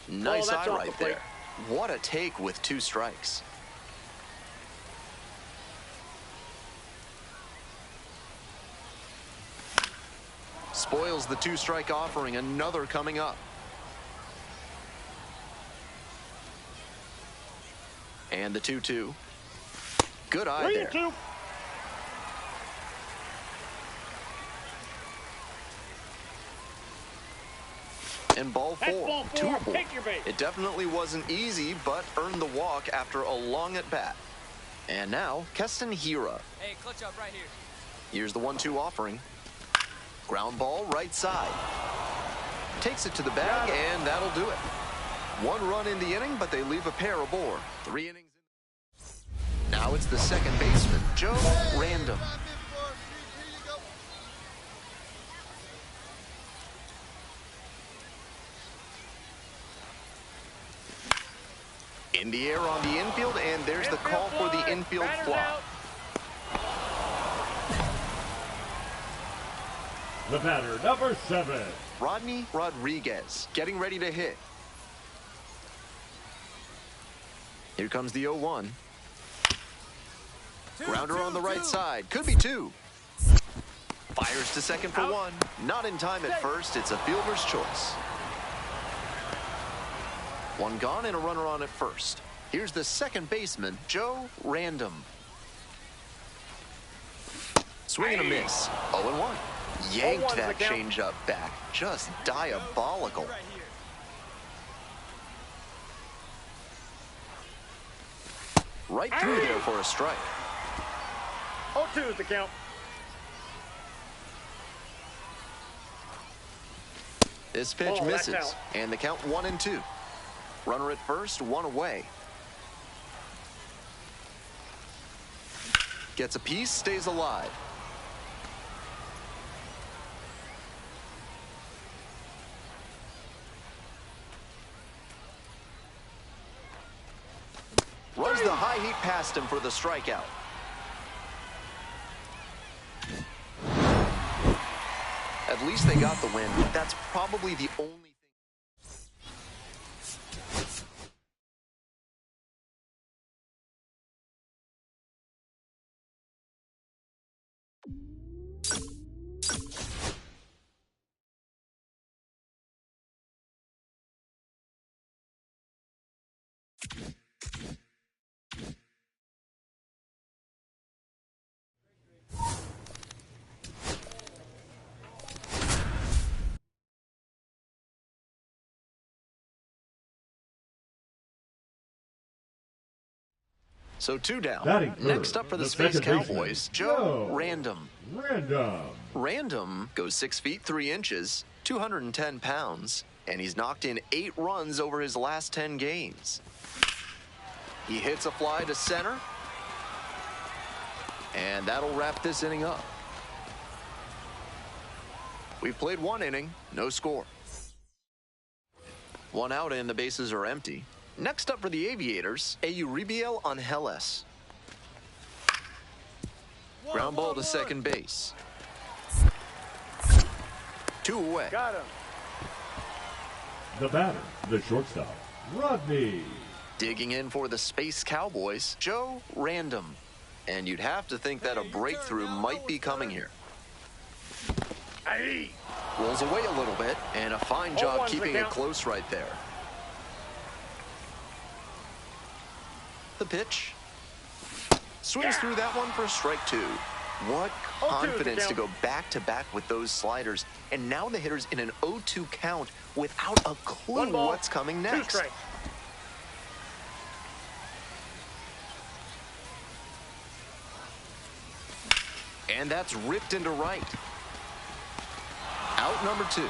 Nice eye right there. What a take with 2 strikes. Spoils the 2-strike offering. Another coming up. And the 2-2. Good eye there. 3-2. And ball 4, 2 aboard. It definitely wasn't easy, but earned the walk after a long at-bat. And now, Keston Hira. Hey, clutch up right here. Here's the 1-2 offering. Ground ball, right side. Takes it to the bag, and that'll do it. 1 run in the inning, but they leave a pair aboard. 3 innings. Now it's the second baseman, Joe Random. In the air on the infield, and there's the call for the infield fly. The batter, number 7. Rodney Rodriguez, getting ready to hit. Here comes the 0-1. Grounder on the right side. Could be 2. Fires to second for 1. Not in time at first. It's a fielder's choice. 1 gone and a runner on at first. Here's the second baseman, Joe Random. Swing and a miss. 0-1. Yanked that changeup back. Just diabolical. Right through there for a strike. 0-2 is the count. This pitch misses, and the count 1-2. Runner at first, 1 away. Gets a piece, stays alive. Runs the high heat past him for the strikeout. At least they got the win. That's probably the only thing. So 2 down. Next up for the Space Cowboys, Joe Random. Random goes 6 feet 3 inches, 210 pounds, and he's knocked in 8 runs over his last 10 games. He hits a fly to center, and that'll wrap this inning up. We've played 1 inning, no score. 1 out and the bases are empty. Next up for the Aviators, Euribiel Angeles. Ground ball to second base. 2 away. Got him. The batter, the shortstop, Rodney. Digging in for the Space Cowboys, Joe Random. And you'd have to think that a breakthrough might be coming here. Rolls away a little bit, and a fine job keeping it close right there. The pitch. Swings through that one for strike 2. What confidence to go back-to-back with those sliders. And now the hitter's in an 0-2 count without a clue what's coming next. And that's ripped into right. Out number 2.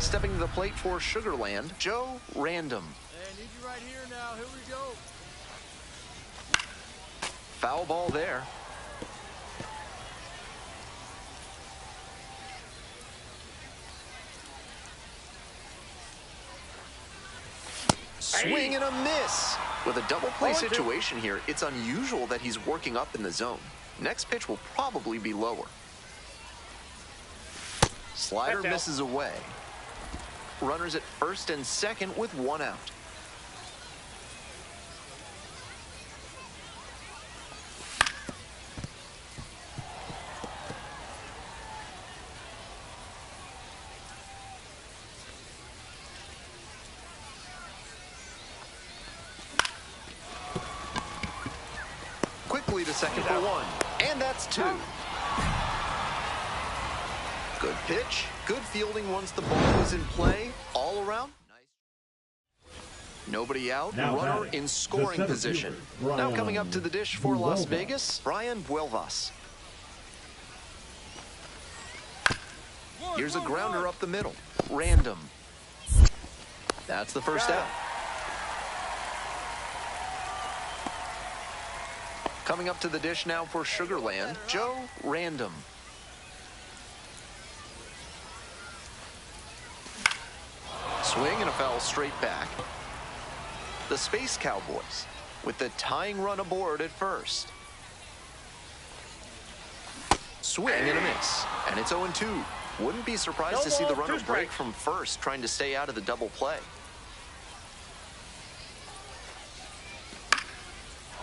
Stepping to the plate for Sugarland, Joe Random. Hey, I need you right here now. Here we go. Foul ball there. Swing and a miss. With a double play situation here, it's unusual that he's working up in the zone. Next pitch will probably be lower. Slider misses away. Runners at first and second with one out. Quickly to second for one, and that's two. Good pitch, good fielding once the ball was in play. All around, nice. Nobody out, Now runner batting, in scoring the position. fielder, Now coming up to the dish for Las Buelvas. Vegas, Brian Buelvas. Here's a grounder up the middle. Random. That's the first out. Coming up to the dish now for Sugarland, Joe Random. Swing and a foul straight back. The Space Cowboys with the tying run aboard at first. Swing and a miss, and it's 0-2. Wouldn't be surprised to see the runner break from first, trying to stay out of the double play.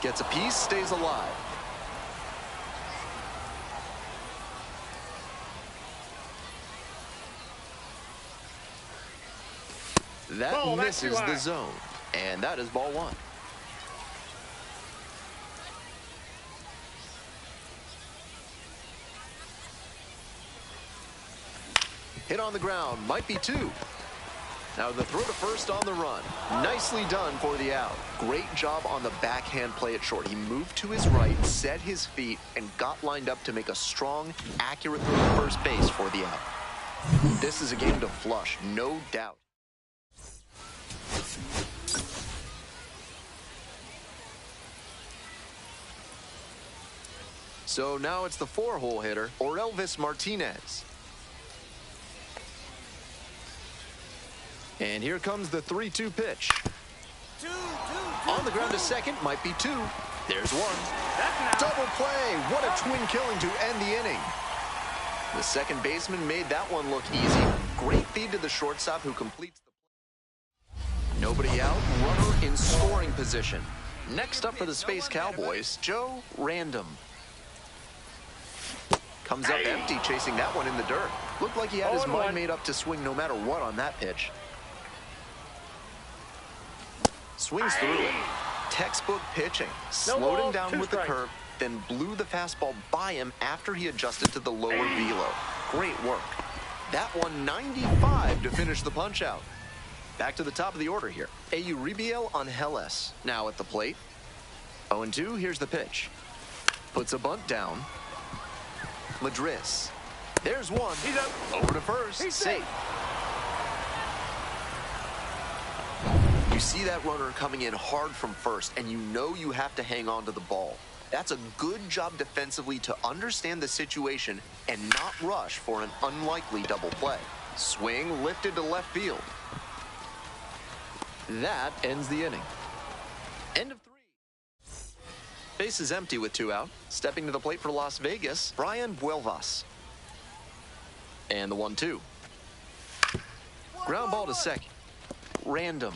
Gets a piece, stays alive. That misses the zone, and that is ball one. Hit on the ground, might be two. Now the throw to first on the run. Nicely done for the out. Great job on the backhand play at short. He moved to his right, set his feet, and got lined up to make a strong, accurate throw to first base for the out. This is a game to flush, no doubt. So now it's the four-hole hitter, Orelvis Martinez. And here comes the 3-2 pitch. On the ground to second, might be two. There's one. Double play. What a twin killing to end the inning. The second baseman made that one look easy. Great feed to the shortstop who completes the play. Nobody out, runner in scoring position. Next up for the Space Cowboys, Joe Random. Comes up empty, chasing that one in the dirt. Looked like he had his mind made up to swing no matter what on that pitch. Swings through it. Textbook pitching. Slowed him down with the curve, then blew the fastball by him after he adjusted to the lower velo. Great work. That one 95 to finish the punch out. Back to the top of the order here. Euribiel Angeles now at the plate. 0-2, here's the pitch. Puts a bunt down. Madris. There's one. He's up. Over to first. He's safe. You see that runner coming in hard from first, and you know you have to hang on to the ball. That's a good job defensively to understand the situation and not rush for an unlikely double play. Swing lifted to left field. That ends the inning. End of 3. Base is empty with two out. Stepping to the plate for Las Vegas, Brian Buelvas. And the 1-2. Ground ball to second. Random.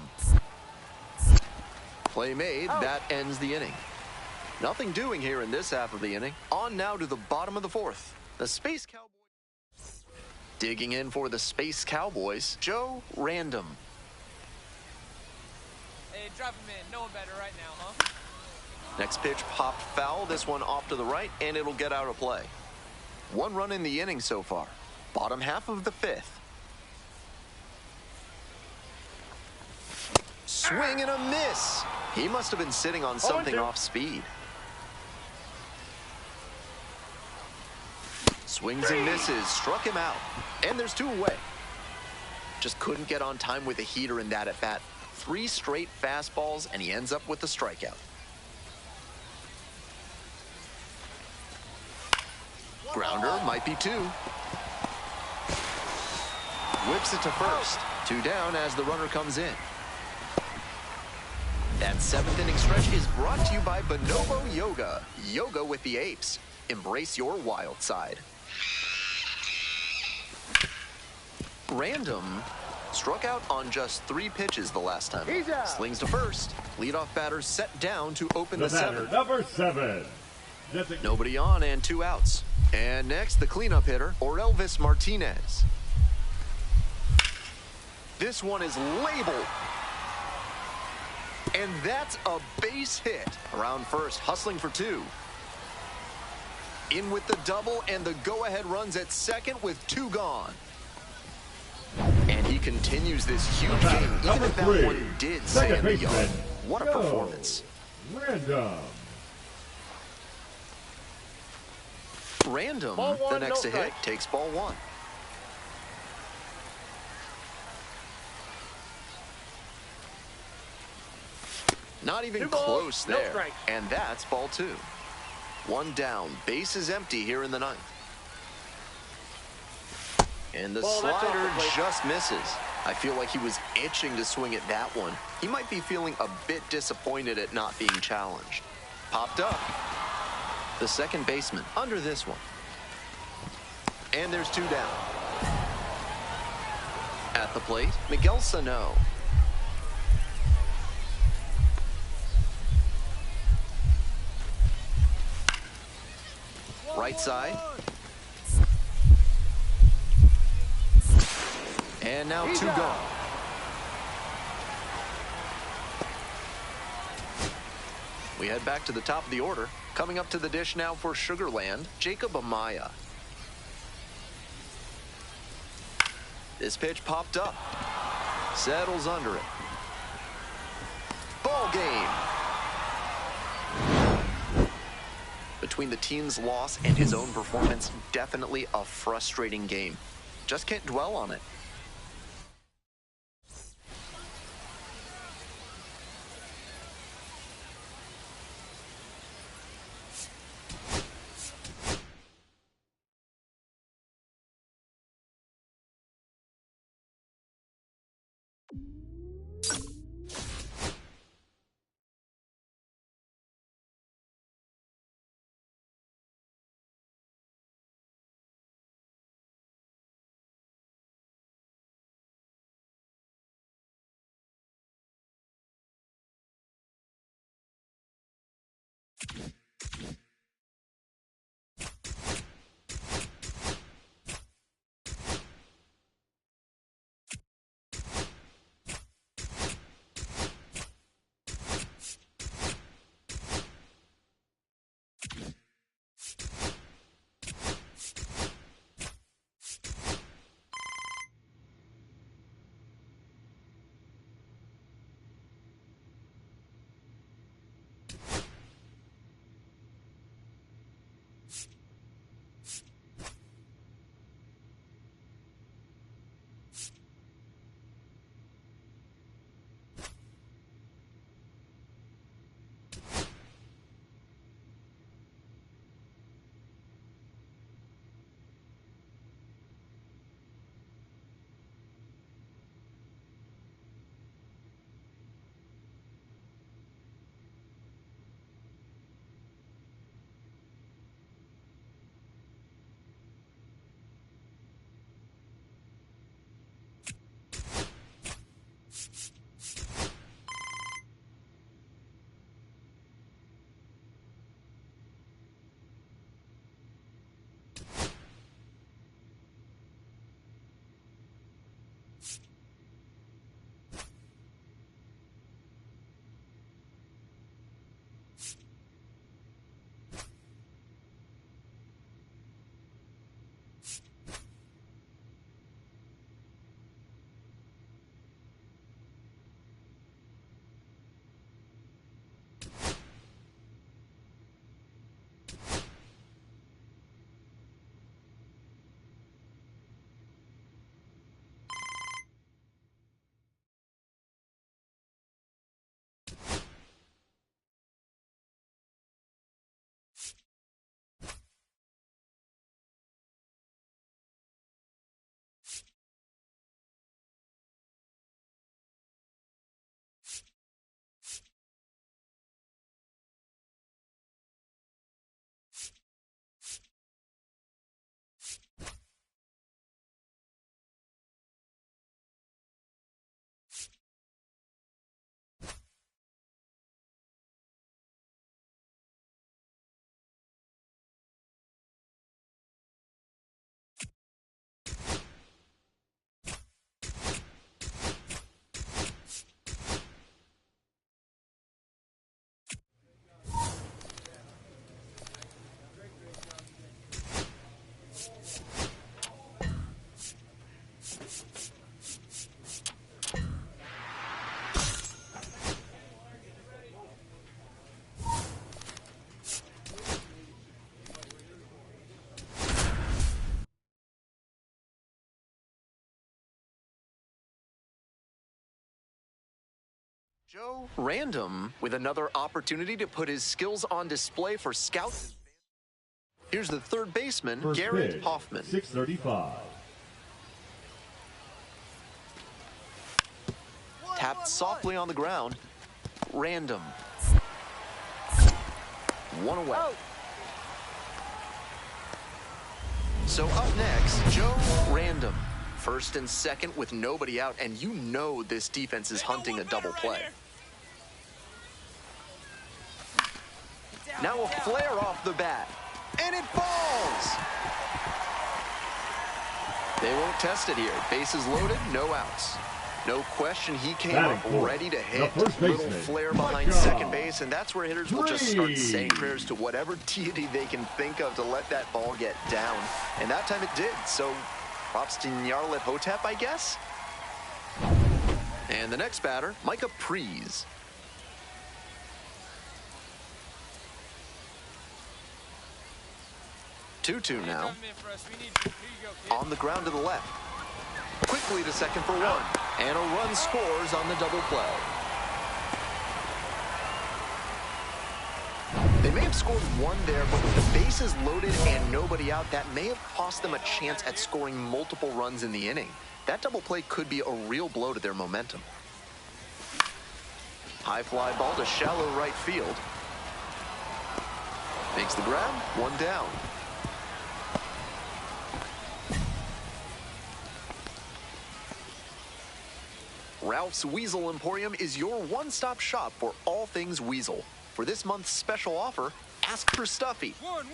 Play made. That ends the inning. Nothing doing here in this half of the inning. On now to the bottom of the fourth. The Space Cowboys. Digging in for the Space Cowboys, Joe Random. Hey, drop him in. Know him better right now, huh? Next pitch popped foul. This one off to the right, and it'll get out of play. One run in the inning so far. Bottom half of the fifth. Swing and a miss. He must have been sitting on something off speed. Swings and misses. Struck him out. And there's two away. Just couldn't get on time with a heater in that at bat. 3 straight fastballs, and he ends up with the strikeout. Grounder might be 2. Whips it to first. 2 down as the runner comes in. That 7th inning stretch is brought to you by Bonobo Yoga. Yoga with the apes. Embrace your wild side. Random struck out on just 3 pitches the last time. Slings to first. Leadoff batter set down to open the 7th. Number 7. Nobody on and 2 outs. And next, the cleanup hitter, Orelvis Martinez. This one is labeled. And that's a base hit. Around first, hustling for 2. In with the double, and the go-ahead runs at second with 2 gone. And he continues this huge game, even if that one did stay in the yard. What a performance. Random, the next to hit, takes ball 1. Not even close there. And that's ball 2. 1 down. Base is empty here in the 9th. And the slider just misses. I feel like he was itching to swing at that one. He might be feeling a bit disappointed at not being challenged. Popped up. The second baseman under this one. And there's 2 down. At the plate, Miguel Sano. Right side. And now 2 gone. We head back to the top of the order. Coming up to the dish now for Sugarland, Jacob Amaya. This pitch popped up. Settles under it. Ball game. Between the team's loss and his own performance, definitely a frustrating game. Just can't dwell on it. Joe Random with another opportunity to put his skills on display for scouts. Here's the third baseman, First Garrett pitch, Hoffman. 635. Tapped softly on the ground. Random. One away. So up next, Joe Random. First and second with nobody out, and you know this defense is hunting a double play. Now a flare off the bat, and it falls! They won't test it here. Bases loaded, no outs. No question, he came up ready to hit. Little flare behind second base, and that's where hitters will just start saying prayers to whatever deity they can think of to let that ball get down. And that time it did, so props to Nyarlathotep, Hotep, I guess? And the next batter, Micah Prees. Two now. On the ground to the left. Quickly to second for one. And a run scores on the double play. They may have scored one there, but with the bases loaded and nobody out, that may have cost them a chance at scoring multiple runs in the inning. That double play could be a real blow to their momentum. High fly ball to shallow right field. Makes the grab, one down. Ralph's Weasel Emporium is your one-stop shop for all things weasel. For this month's special offer, ask for Stuffy. One.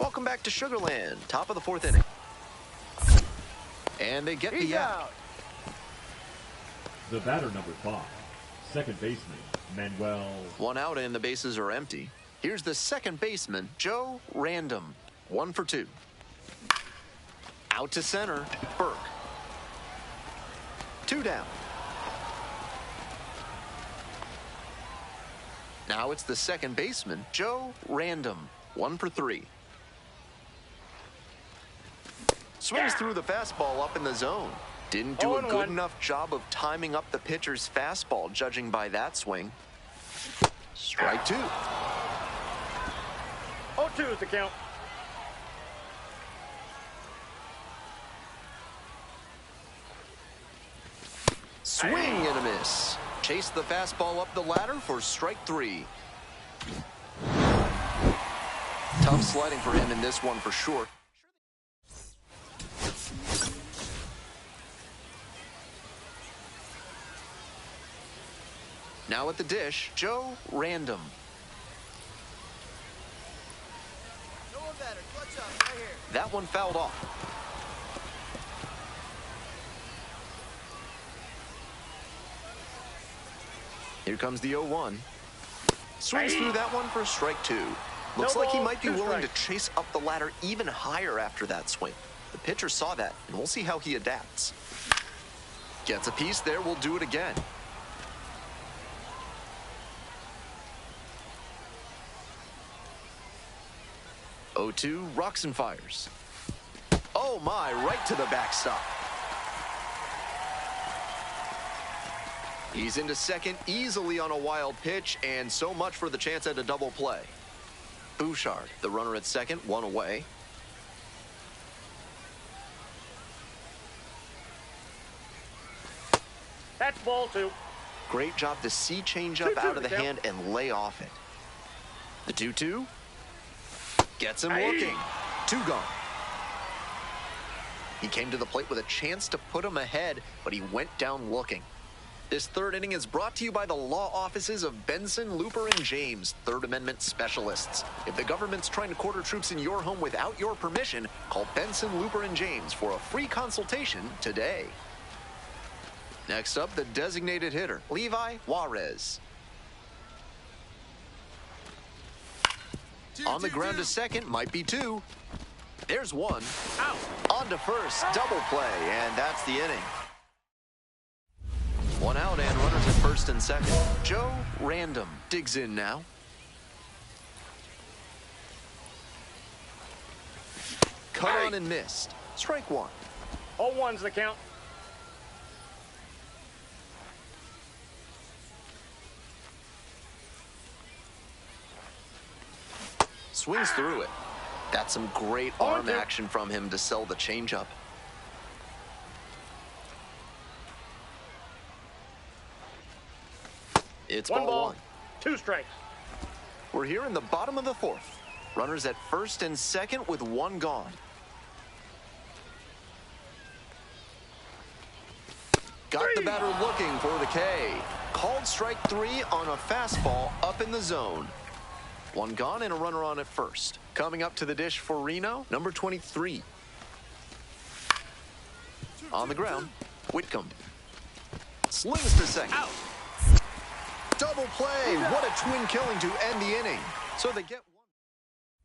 Welcome back to Sugarland, top of the fourth inning. And they get the out. The batter number 5, second baseman, Manuel. One out and the bases are empty. Here's the second baseman, Joe Random. 1 for 2. Out to center, Burke. 2 down. Now it's the second baseman, Joe Random. 1 for 3. Swings through the fastball up in the zone. Didn't do a good enough job of timing up the pitcher's fastball, judging by that swing. Strike 2. 0-2 is the count. Swing and a miss. Chase the fastball up the ladder for strike 3. Tough sliding for him in this one for sure. Now at the dish, Joe Random. No one better. Clutch up right here. That one fouled off. Here comes the 0-1. Swings through that one for strike 2. Looks like he might be willing to chase up the ladder even higher after that swing. The pitcher saw that, and we'll see how he adapts. Gets a piece there, we'll do it again. Oh-2, rocks and fires. Oh my, right to the backstop. He's into second easily on a wild pitch, and so much for the chance at a double play. Bouchard, the runner at second, 1 away. That's ball 2. Great job to see changeup out of the hand and lay off it. The 2-2 gets him looking. 2 gone. He came to the plate with a chance to put him ahead, but he went down looking. This third inning is brought to you by the law offices of Benson, Looper, and James, Third Amendment specialists. If the government's trying to quarter troops in your home without your permission, call Benson, Looper, and James for a free consultation today. Next up, the designated hitter, Levi Juarez. On the ground to second, might be 2. There's 1. Out. On to first, double play, and that's the inning. 1 out and runners at first and second. Joe Random digs in now. Cut on and missed. Strike 1. 0-1's the count. Swings through it. That's some great arm action from him to sell the changeup. It's ball 1. 2 strikes. We're here in the bottom of the 4th. Runners at first and second with 1 gone. Got the batter looking for the K. Called strike 3 on a fastball up in the zone. 1 gone and a runner on at first. Coming up to the dish for Reno, number 23. On the ground, Whitcomb. Slings to second. Out. Double play. What a twin killing to end the inning. So they get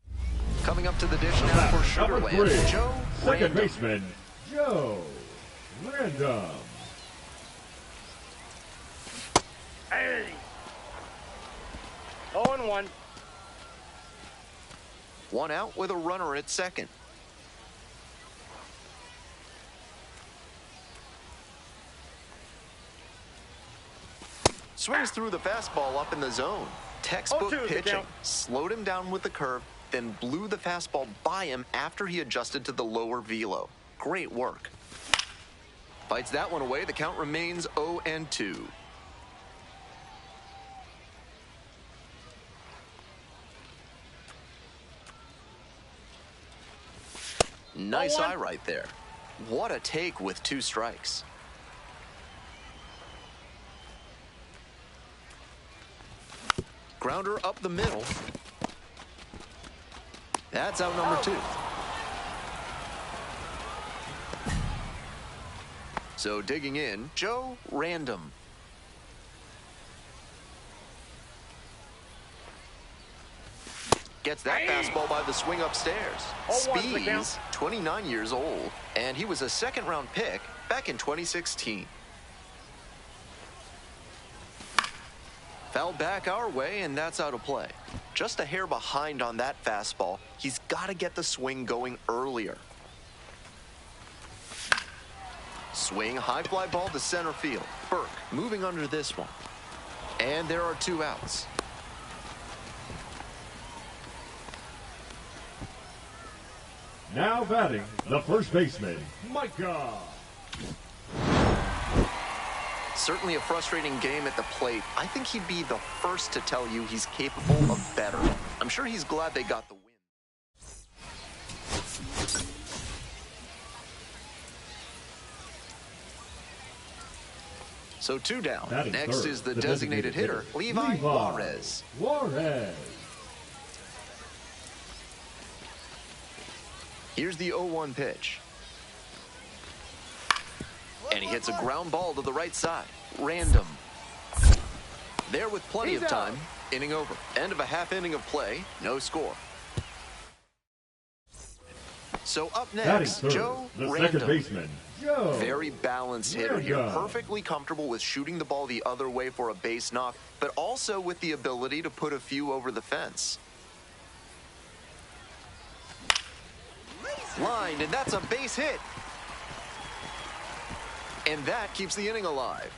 1. Coming up to the dish now for Sugarland, Joe Second Random. baseman, Joe Random. Hey. 0-1. 1 out with a runner at second. Swings through the fastball up in the zone. Textbook 0-2 pitching. Slowed him down with the curve, then blew the fastball by him after he adjusted to the lower velo. Great work. Fights that one away. The count remains 0-2. Nice eye right there. What a take with 2 strikes. Grounder up the middle. That's out number 2. So digging in, Joe Random. Gets that fastball by the swing upstairs. Speeds, 29 years old, and he was a second-round pick back in 2016. Fouled back our way, and that's out of play. Just a hair behind on that fastball. He's got to get the swing going earlier. Swing, high fly ball to center field. Burke moving under this one. And there are 2 outs. Now batting, the first baseman, Micah. Certainly a frustrating game at the plate. I think he'd be the first to tell you he's capable of better. I'm sure he's glad they got the win. So 2 down. Next third, is the designated hitter, Levi Juarez. Here's the 0-1 pitch. And he hits a ground ball to the right side. Random. There with plenty of time. Inning over. End of a half inning of play. No score. So up next, Joe Random. Second baseman, Joe. Very balanced hitter here. Perfectly comfortable with shooting the ball the other way for a base knock, but also with the ability to put a few over the fence. Lined, and that's a base hit. And that keeps the inning alive.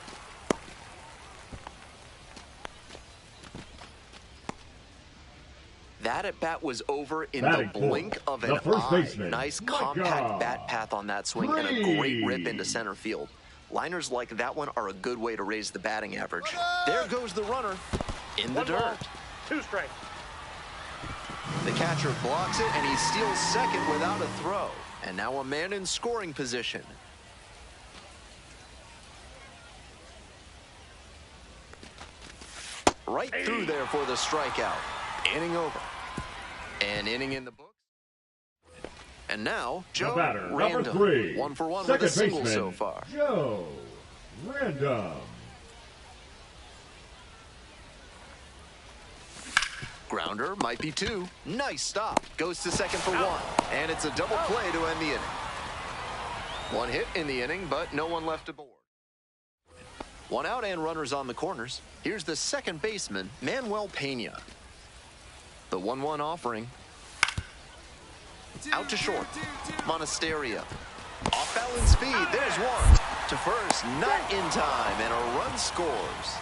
That at bat was over in the blink of an eye. Nice compact bat path on that swing and a great rip into center field. Liners like that one are a good way to raise the batting average. There goes the runner in the dirt. 2 strikes. The catcher blocks it, and he steals second without a throw. And now a man in scoring position. Right through there for the strikeout. Inning over. An inning in the books. And now, Joe Random. 1 for 1 with a single so far. Joe Random. Grounder might be 2. Nice stop. Goes to second for 1. And it's a double play to end the inning. 1 hit in the inning, but no one left aboard. 1 out and runners on the corners. Here's the second baseman, Manuel Pena. The 1-1 offering. Out to short. Monasterio. Off balance speed. There's 1. To first, not in time, and a run scores.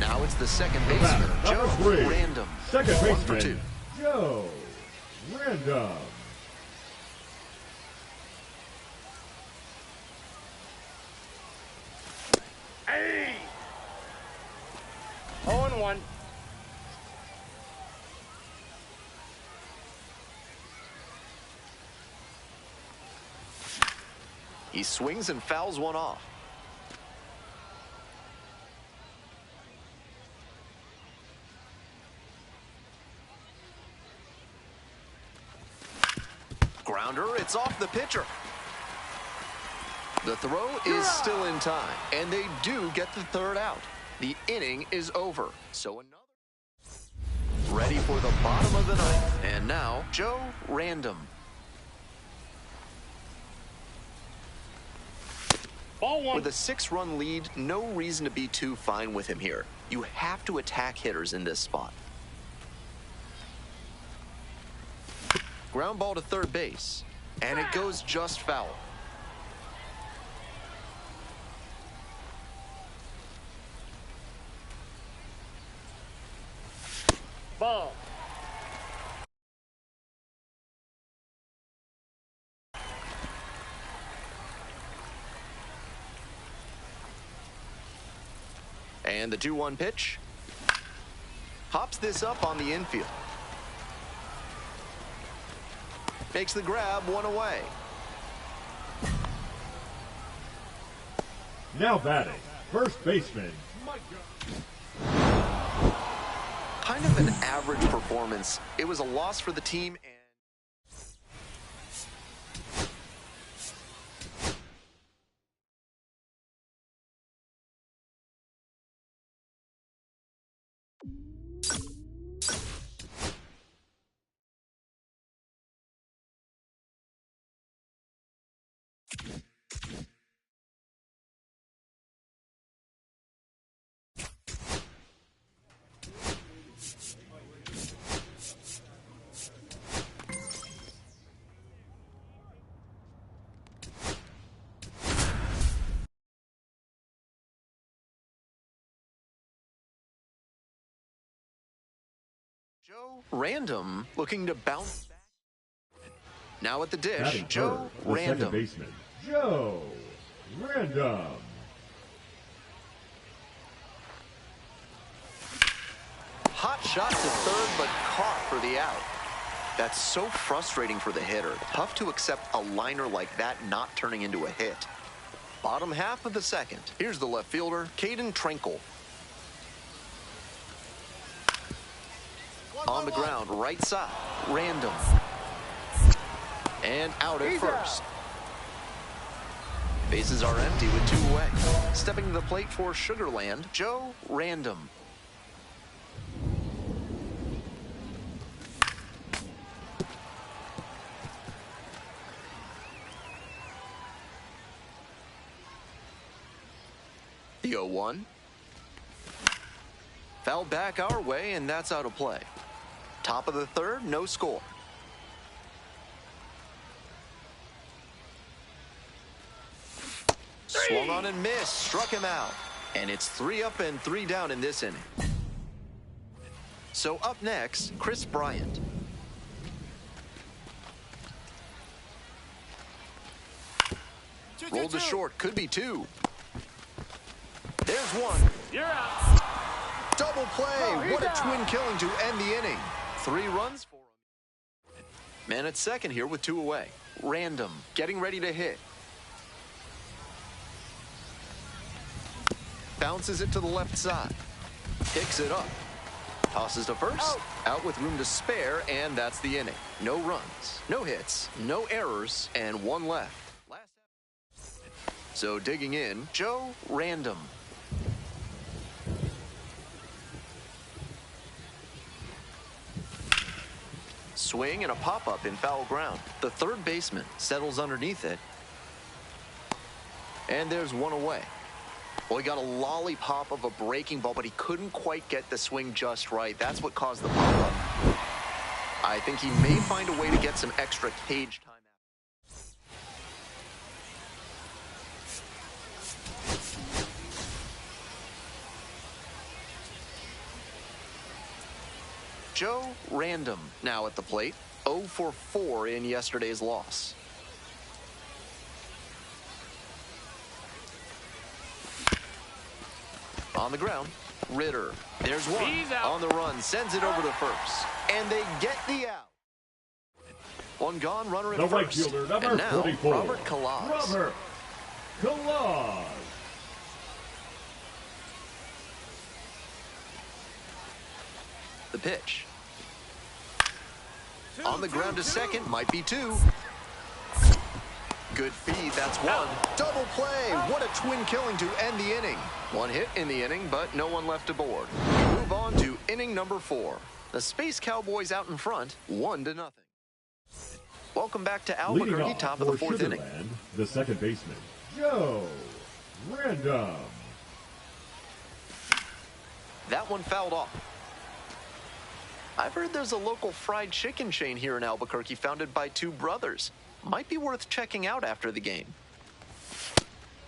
Now it's the second baseman, Joe Random. Second 1 for baseman, 2. Joe Random. Hey! 0-1. He swings and fouls one off. Grounder, it's off the pitcher. The throw is still in time, and they do get the third out. The inning is over. So another ready for the bottom of the ninth. And now, Joe Random. Ball 1. With a 6-run lead, no reason to be too fine with him here. You have to attack hitters in this spot. Ground ball to third base, and it goes just foul. Ball. And the 2-1 pitch. Hops this up on the infield. Makes the grab, one away. Now batting, first baseman. Kind of an average performance. It was a loss for the team. Joe Random looking to bounce back. Now at the dish, Batting Joe third, the Random. second baseman, Joe Random. Hot shot to third, but caught for the out. That's so frustrating for the hitter. Tough to accept a liner like that not turning into a hit. Bottom half of the second. Here's the left fielder, Caden Tranquil. On the ground, right side, Random. And out at first. Bases are empty with 2 away. Stepping to the plate for Sugarland, Joe Random. The 0-1. Foul back our way, and that's out of play. Top of the third, no score. Swung on and missed, struck him out. And it's 3 up and 3 down in this inning. So up next, Chris Bryant. Rolled to short, could be 2. There's 1. You're out. Double play. What a twin killing to end the inning. 3 runs for him. Man at second here with 2 away. Random, getting ready to hit. Bounces it to the left side. Picks it up. Tosses to first. Out with room to spare, and that's the inning. No runs, no hits, no errors, and 1 left. So digging in, Joe Random. Swing and a pop-up in foul ground. The third baseman settles underneath it. And there's 1 away. Well, he got a lollipop of a breaking ball, but he couldn't quite get the swing just right. That's what caused the pop-up. I think he may find a way to get some extra cage time. Joe Random now at the plate. 0 for 4 in yesterday's loss. On the ground, Ritter. There's one. On the run, sends it over to first. And they get the out. One gone, runner at The right first. fielder, number And now, 44. Robert Kalaz. Robert Kalaz. The pitch. On the ground to second, might be 2. Good feed, that's 1. Double play, what a twin killing to end the inning. 1 hit in the inning, but no one left aboard. Move on to inning number 4. The Space Cowboys out in front, 1-0. Welcome back to Albuquerque, top of the 4th inning. The second baseman, Joe Random. That one fouled off. I've heard there's a local fried chicken chain here in Albuquerque founded by 2 brothers. Might be worth checking out after the game.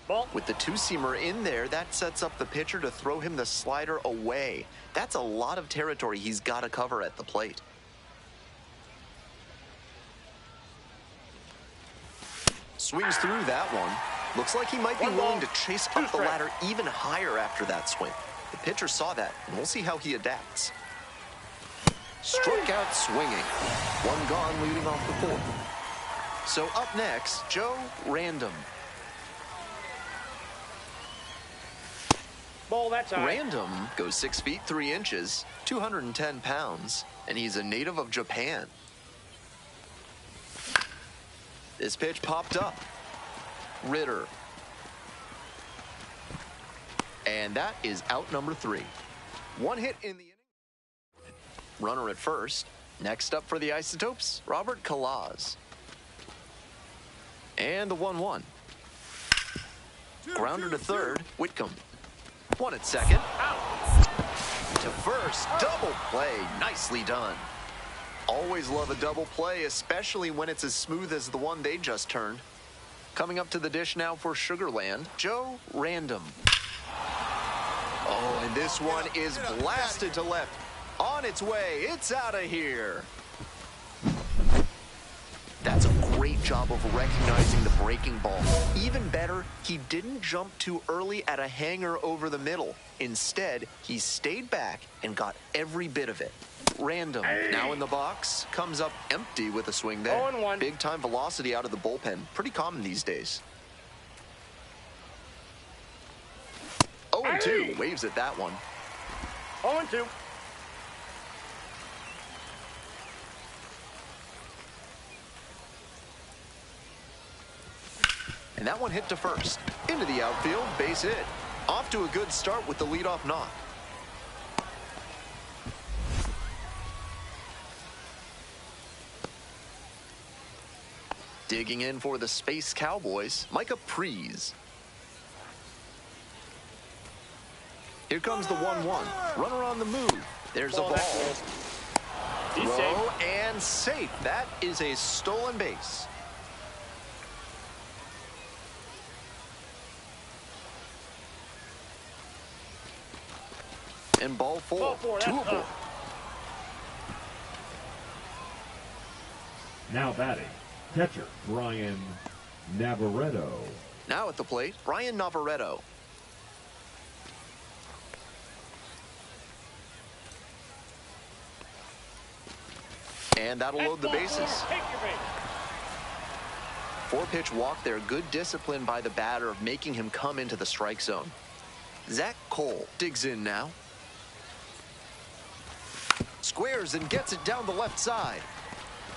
Ball. With the 2-seamer in there, that sets up the pitcher to throw him the slider away. That's a lot of territory he's got to cover at the plate. Swings through that one. Looks like he might be willing to chase up the ladder even higher after that swing. The pitcher saw that, and we'll see how he adapts. Struck out swinging. 1 gone leading off the 4th. So up next, Joe Random. Ball, that's high. Random goes 6 feet 3 inches, 210 pounds, and he's a native of Japan. This pitch popped up. Ritter. And that is out number 3. 1 hit in the inning. Runner at first. Next up for the Isotopes, Robert Kalaz. And the 1-1. Grounder to third, Whitcomb. 1 at second. To first, double play, nicely done. Always love a double play, especially when it's as smooth as the one they just turned. Coming up to the dish now for Sugarland, Joe Random. Oh, and this one is blasted to left. On its way, it's out of here. That's a great job of recognizing the breaking ball. Even better, he didn't jump too early at a hanger over the middle. Instead, he stayed back and got every bit of it. Random, now in the box, comes up empty with a swing there. 0-1. Big time velocity out of the bullpen. Pretty common these days. 0-2, waves at that one. 0-2. And that one hit to first. Into the outfield, base hit. Off to a good start with the leadoff knock. Digging in for the Space Cowboys, Micah Prees. Here comes the 1-1. Runner on the move. There's a ball. Throw and safe. That is a stolen base. And ball 4. 2 aboard. Now batting, catcher Brian Navarretto. Now at the plate, Brian Navarretto. And that'll load the bases. 4-pitch walk there. Good discipline by the batter of making him come into the strike zone. Zach Cole digs in now. Squares and gets it down the left side.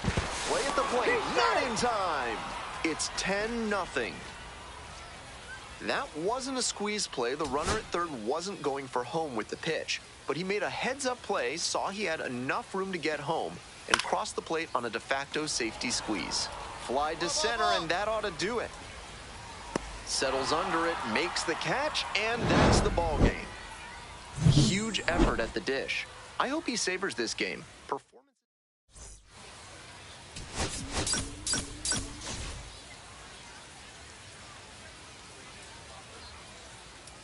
Play at the plate, not in time. It's 10-0. That wasn't a squeeze play. The runner at third wasn't going for home with the pitch, but he made a heads-up play, saw he had enough room to get home, and crossed the plate on a de facto safety squeeze. Fly to center, and that ought to do it. Settles under it, makes the catch, and that's the ball game. Huge effort at the dish. I hope he savors this game.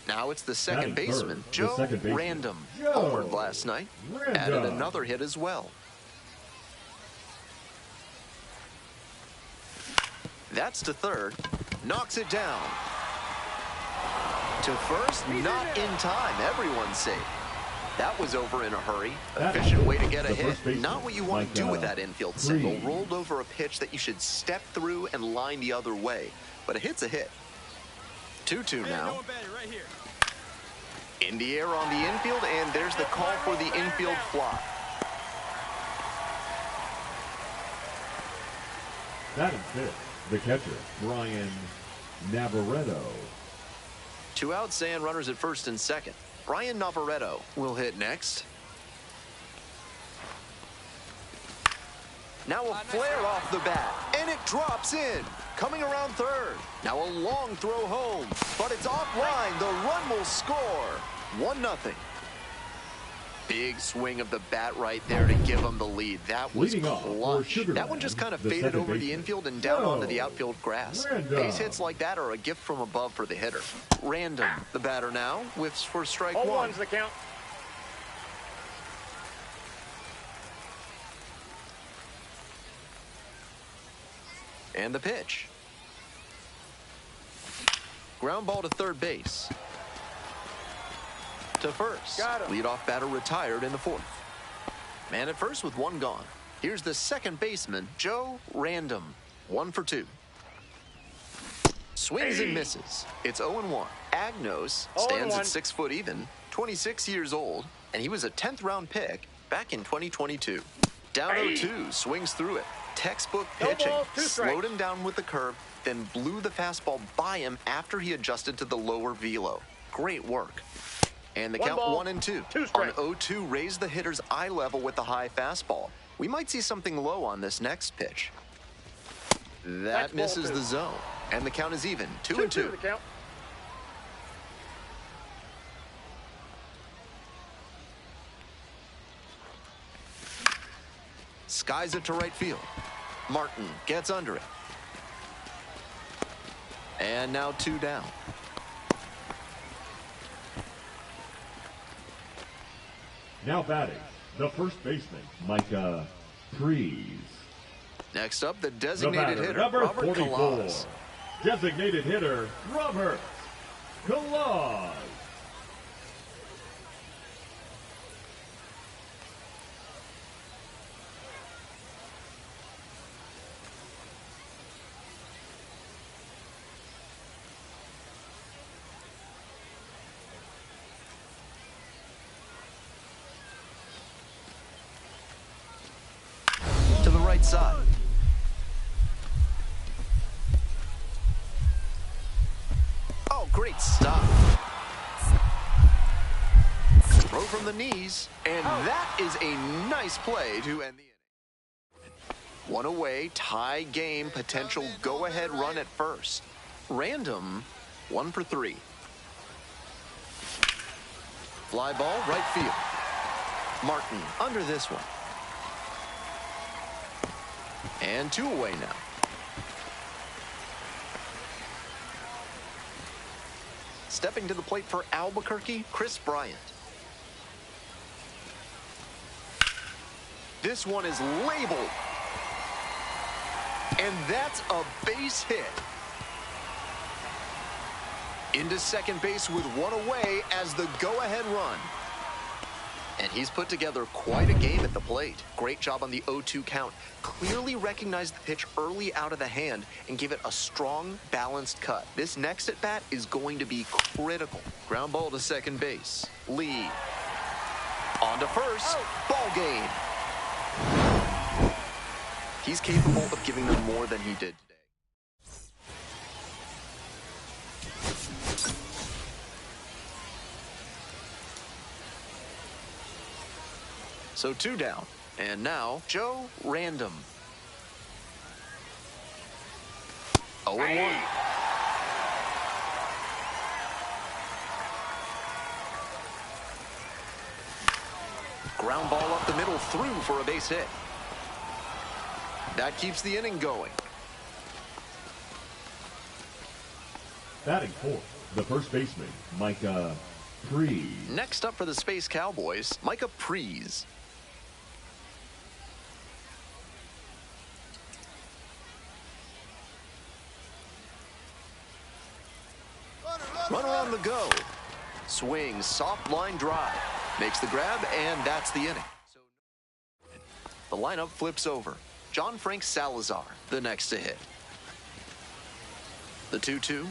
Now it's the second Batting baseman, third, Joe the second baseman, Random. Joe Homered last night. Random. Added another hit as well. That's to third. Knocks it down. To first, not in time. Everyone's safe. That was over in a hurry. Efficient way to get a hit. Not what you want to do with that infield single. Rolled over a pitch that you should step through and line the other way. But a hit's a hit. 2-2 now. Right here. In the air on the infield, and there's the call for the infield fly. Batting fifth, the catcher, Brian Navarretto. 2 outs and runners at first and second. Brian Navarretto will hit next. Now a flare off the bat, and it drops in. Coming around third. Now a long throw home, but it's offline. The run will score. 1-0. Big swing of the bat right there to give him the lead. That was clutch. That one just kind of faded over the infield and down onto the outfield grass. Base hits like that are a gift from above for the hitter. Random, the batter now, whiffs for strike one. 0-1's the count. And the pitch. Ground ball to third base. To first. Leadoff batter retired in the fourth. Man at first with one gone. Here's the second baseman, Joe Random. 1 for 2. Swings and misses. It's 0-1. Agnos stands at 6 foot even, 26 years old, and he was a 10th round pick back in 2022. Down 0-2, swings through it. Textbook pitching. Slowed him down with the curve, then blew the fastball by him after he adjusted to the lower velo. Great work. And the count 1-2. On 0-2, raised the hitter's eye level with the high fastball. We might see something low on this next pitch. That misses the zone. And the count is even. 2-2. Skies it to right field. Martin gets under it. And now 2 down. Now batting, the first baseman, Micah Freeze. Next up, the designated hitter, number Robert 44. Kalaz. Designated hitter, Robert Kalaz. To the right side. Oh, great stop. Throw from the knees, and that is a nice play to end the inning. 1 away, tie game, potential go-ahead run at first. Random, 1 for 3. Fly ball, right field. Martin under this one. And 2 away now. Stepping to the plate for Albuquerque, Chris Bryant. This one is labeled. And that's a base hit. Into second base with 1 away as the go-ahead run. And he's put together quite a game at the plate. Great job on the 0-2 count. Clearly recognized the pitch early out of the hand and gave it a strong, balanced cut. This next at-bat is going to be critical. Ground ball to second base. Lee. On to first. Ball game. He's capable of giving them more than he did today. So 2 down. And now, Joe Random. 0-1. Ground ball up the middle, through for a base hit. That keeps the inning going. Batting fourth, the first baseman, Micah Prees. Next up for the Space Cowboys, Micah Prees. Runner on the go. Swings, soft line drive. Makes the grab, and that's the inning. The lineup flips over. John Frank Salazar, the next to hit. The 2-2.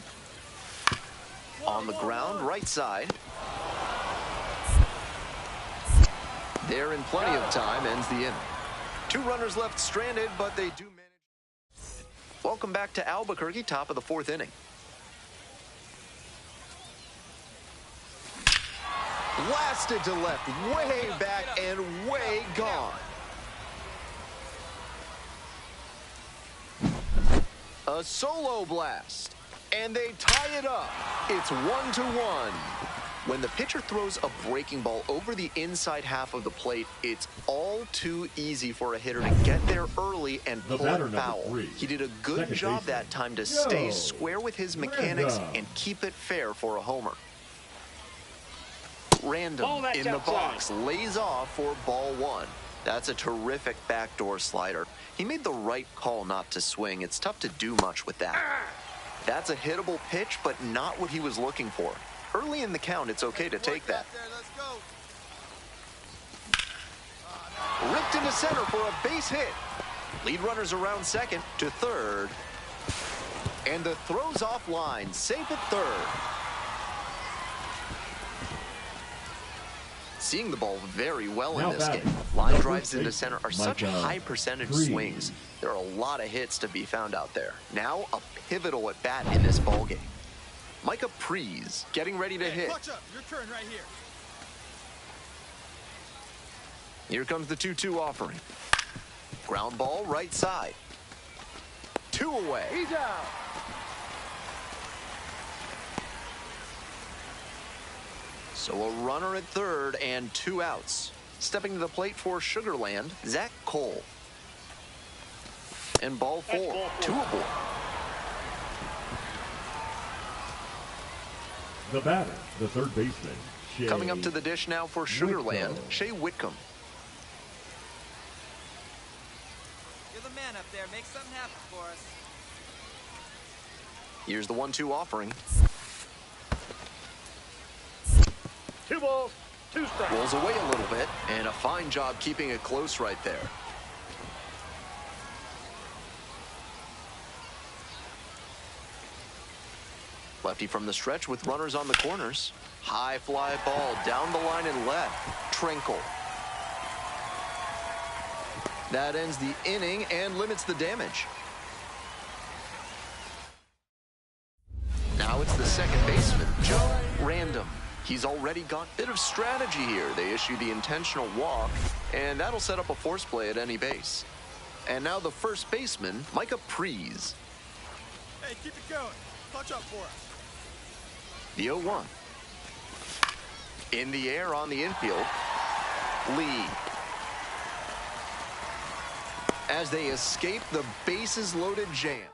On the ground, right side. There in plenty of time, ends the inning. 2 runners left stranded, but they do manage. Welcome back to Albuquerque, top of the 4th inning. Blasted to left, way back and way gone. A solo blast, and they tie it up. It's 1-1. When the pitcher throws a breaking ball over the inside half of the plate, it's all too easy for a hitter to get there early and pull it foul. He did a good job that time to stay square with his mechanics and keep it fair for a homer. Random in the box, lays off for ball 1. That's a terrific backdoor slider. He made the right call not to swing. It's tough to do much with that. That's a hittable pitch, but not what he was looking for. Early in the count, it's okay to take that. Ripped into center for a base hit. Lead runners around second to third. And the throw's offline, safe at third. Seeing the ball very well in this game. Line drives into center are such high percentage swings. There are a lot of hits to be found out there. Now a pivotal at bat in this ball game. Micah Prees getting ready to hit. Clutch up. Your turn right here. Here comes the 2-2 offering. Ground ball right side. 2 away. He's out. So a runner at third and 2 outs. Stepping to the plate for Sugarland, Zach Cole. And ball 4, 2 aboard. The batter, the third baseman, Shea. Coming up to the dish now for Sugarland, Shea Whitcomb. You're the man up there. Make something happen for us. Here's the 1-2 offering. 2 balls, 2 strikes. Rolls away a little bit, and a fine job keeping it close right there. Lefty from the stretch with runners on the corners. High fly ball down the line and left. Trinkle. That ends the inning and limits the damage. Now it's the second baseman, Joe Random. He's already got a bit of strategy here. They issue the intentional walk, and that'll set up a force play at any base. And now the first baseman, Micah Prees. Hey, keep it going. Clutch up for us. The 0-1. In the air on the infield. Lee. As they escape the bases-loaded jam.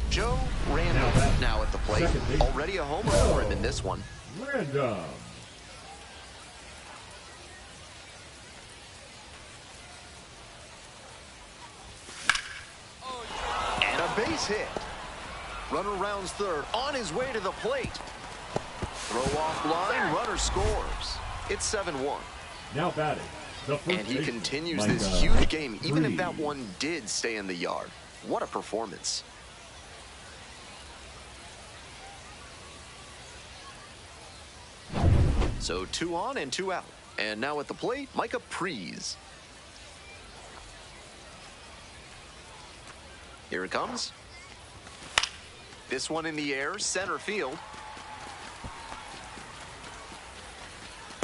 Joe Random now at the plate. Already a homer for him in this one. Random. And a base hit. Runner rounds third, on his way to the plate. Throw off line, runner scores. It's 7-1. Now batting, the first And he baseman, continues Micah this huge game, even if Prees. that one did stay in the yard. What a performance. So 2 on and 2 out. And now at the plate, Micah Prees. Here it comes. This one in the air, center field.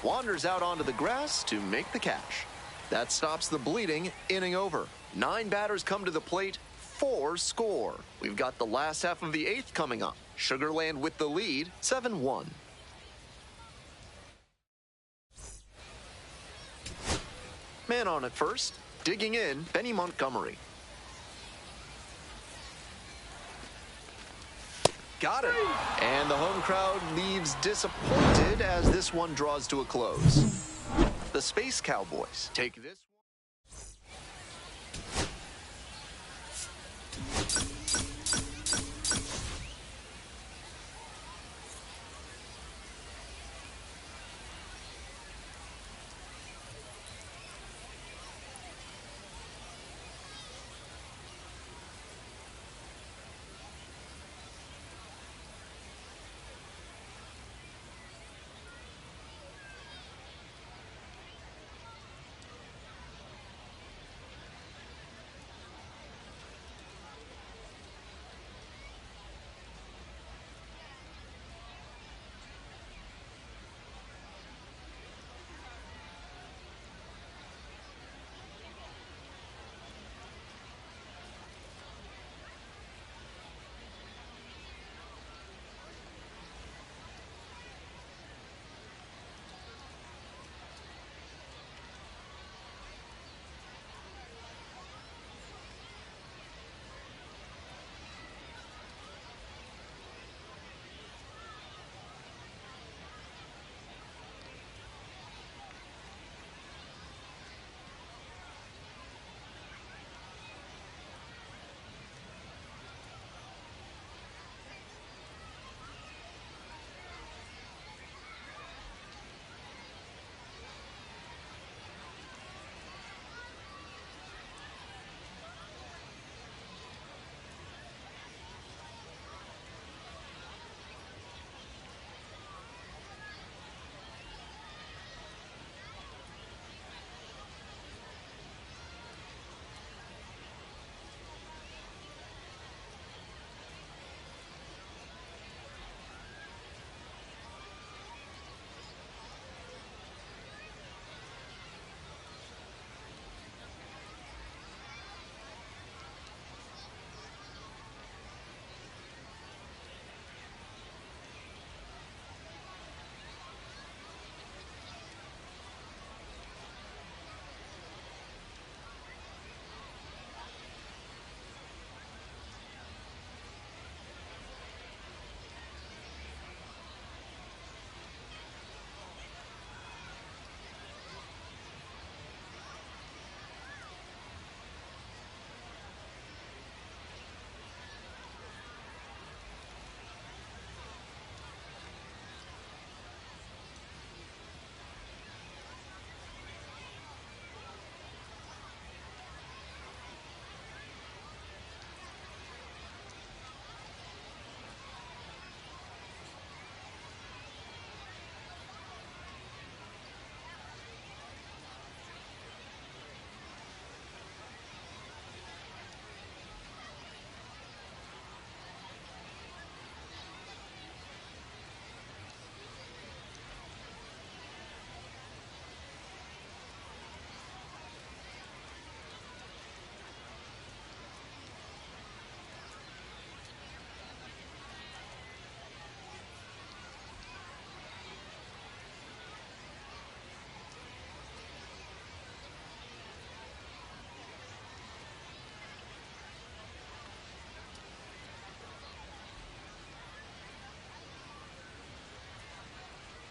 Wanders out onto the grass to make the catch. That stops the bleeding, inning over. 9 batters come to the plate, 4 score. We've got the last half of the 8th coming up. Sugarland with the lead, 7-1. Man on at first, digging in, Benny Montgomery. Got it. And the home crowd leaves disappointed as this one draws to a close. The Space Cowboys take this.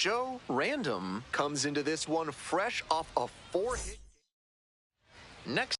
Joe Random comes into this one fresh off a 4-hit. Next.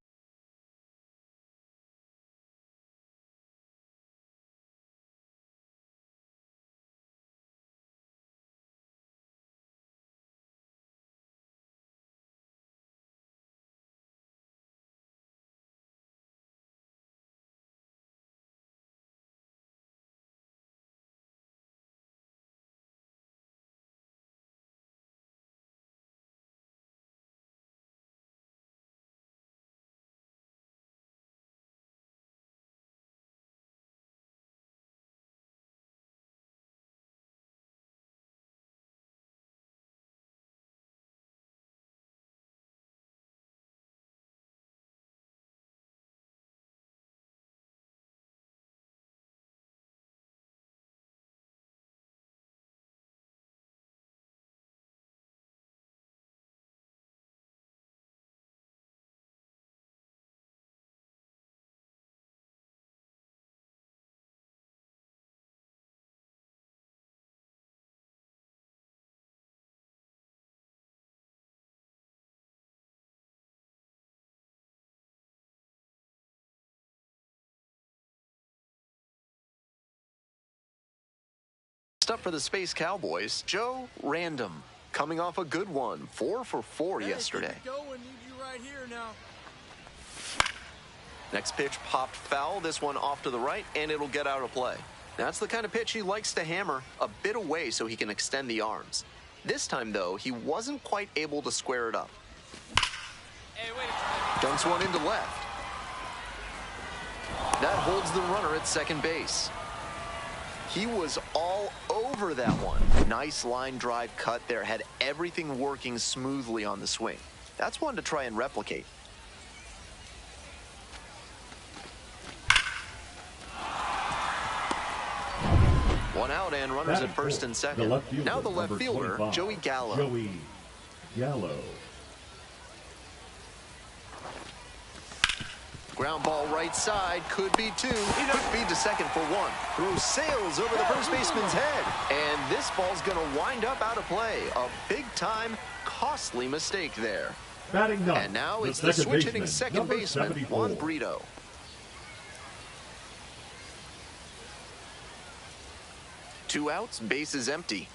Next up for the Space Cowboys, Joe Random. Coming off a good one, 4 for 4 yesterday. Go and need you right here now. Next pitch popped foul, this one off to the right, and it'll get out of play. That's the kind of pitch he likes to hammer a bit away so he can extend the arms. This time, though, he wasn't quite able to square it up. Hey, wait a minute. Dunks one into left. That holds the runner at second base. He was all over that one. Nice line drive cut there, had everything working smoothly on the swing. That's one to try and replicate. One out and runners at first and second. Now the left fielder, Joey Gallo. Joey Gallo. Ground ball right side, could be two, could feed to second for one. Throws sails over the first baseman's head. And this ball's going to wind up out of play. A big-time, costly mistake there. Batting ninth, and now it's the switch-hitting second baseman, 74. Juan Brito. Two outs, base is empty.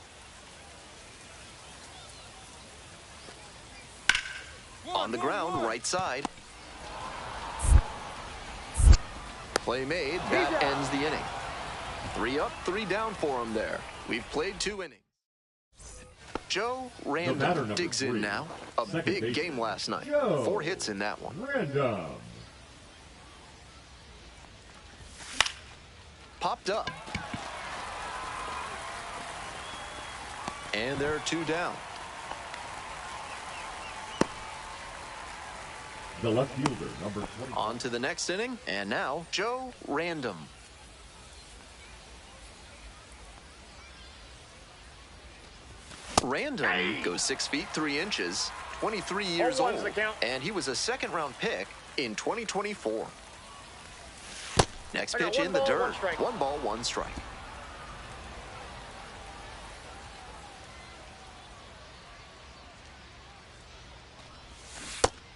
On the ground, right side. Play made, that ends the inning. 3 up, 3 down for him there. We've played 2 innings. Joe Random digs in now. A big game last night. 4 hits in that one. Random. Popped up. And there are 2 down. The left fielder, number 20. On to the next inning, and now Joe Random. Random goes 6 feet 3 inches, 23 years old, and he was a second-round pick in 2024. Next pitch in the dirt. 1 ball, 1 strike.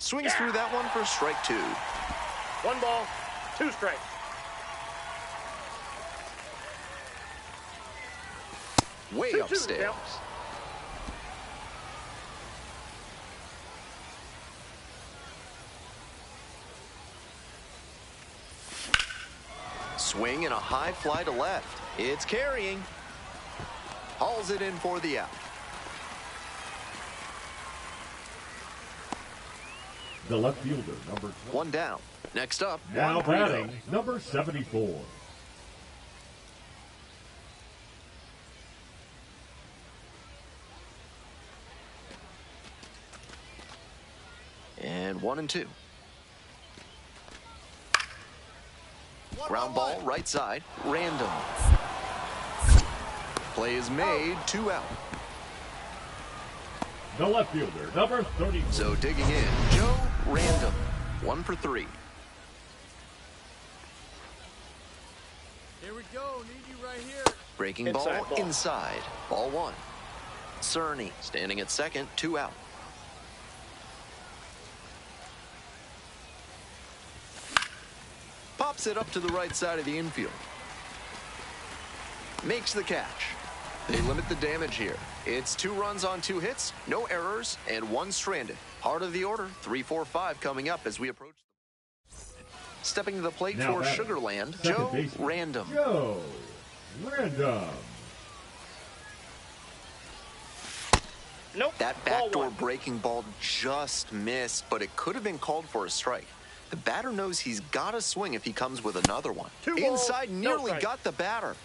Swings through that one for strike 2. 1 ball, 2 strikes. Way upstairs. Swing and a high fly to left. It's carrying. Hauls it in for the out. The left fielder, number 20. 1 down. Next up, Now Juan Brito. batting, number 74. And 1 and 2. Ground ball, right side, Random. Play is made, 2 out. The left fielder, number 30. So digging in, Joe Random, 1 for 3. Here we go. Need you right here. Breaking ball inside, ball 1. Cerny standing at second, 2 out. Pops it up to the right side of the infield. Makes the catch. They limit the damage here. It's 2 runs on 2 hits, no errors, and 1 stranded. Part of the order, 3-4-5 coming up as we approach. Stepping to the plate Now for batting, Sugarland, second Joe baseman, Random. Joe Random. Nope. That backdoor breaking ball just missed, but it could have been called for a strike. The batter knows he's got to swing if he comes with another one. 2 balls, Inside, no nearly strike. got the batter.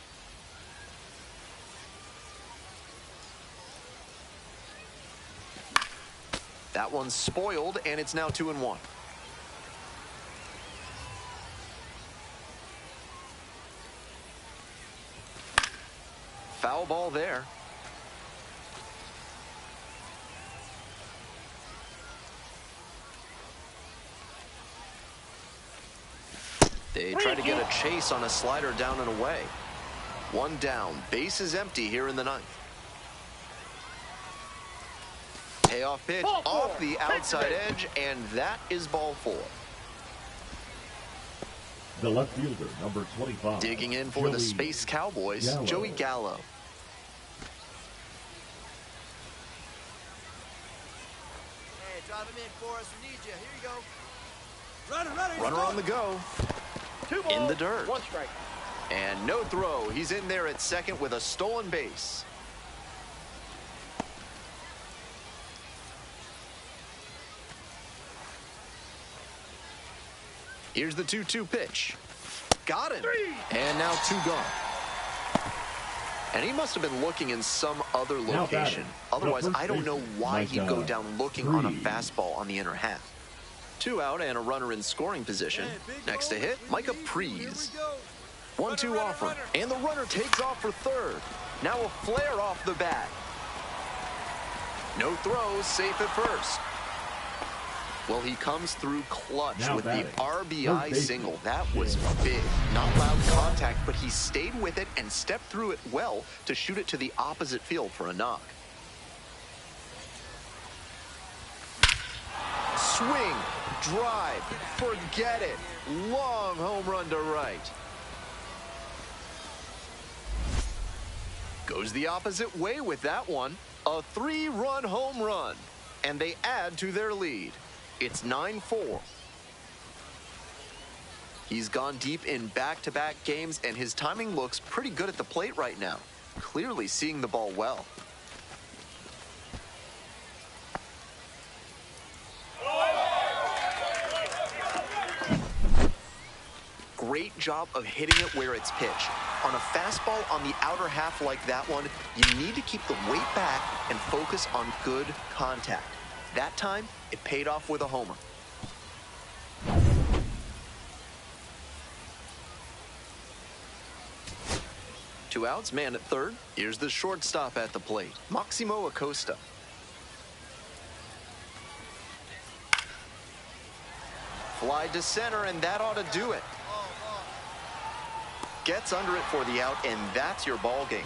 That one's spoiled, and it's now 2-1. Foul ball there. They try to get a chase on a slider down and away. 1 down. Base is empty here in the 9th. Payoff pitch off the outside edge, and that is ball 4. The left fielder, number 25. Digging in for the Space Cowboys, Gallo. Joey Gallo. drive him in for us. We need you. Here you go. Runner on the go. 2 balls, In the dirt. 1 strike. And no throw. He's in there at second with a stolen base. Here's the 2-2 pitch. Got him. 3. And now 2 gone. And he must have been looking in some other location. Otherwise, I don't know why he'd go down looking on a fastball on the inner half. 2 out and a runner in scoring position. Next to hit, Micah Prees. 1-2 offer, and the runner takes off for third. Now a flare off the bat. No throws, safe at first. Well, he comes through clutch with the RBI single. That was big. Not loud contact, but he stayed with it and stepped through it well to shoot it to the opposite field for a knock. Swing, drive, forget it. Long home run to right. Goes the opposite way with that one. A 3-run home run. And they add to their lead. It's 9-4. He's gone deep in back-to-back games, and his timing looks pretty good at the plate right now. Clearly seeing the ball well. Great job of hitting it where it's pitched. On a fastball on the outer half like that one, you need to keep the weight back and focus on good contact. That time, it paid off with a homer. Two outs, man at third. Here's the shortstop at the plate, Maximo Acosta. Fly to center, and that ought to do it. Gets under it for the out, and that's your ball game.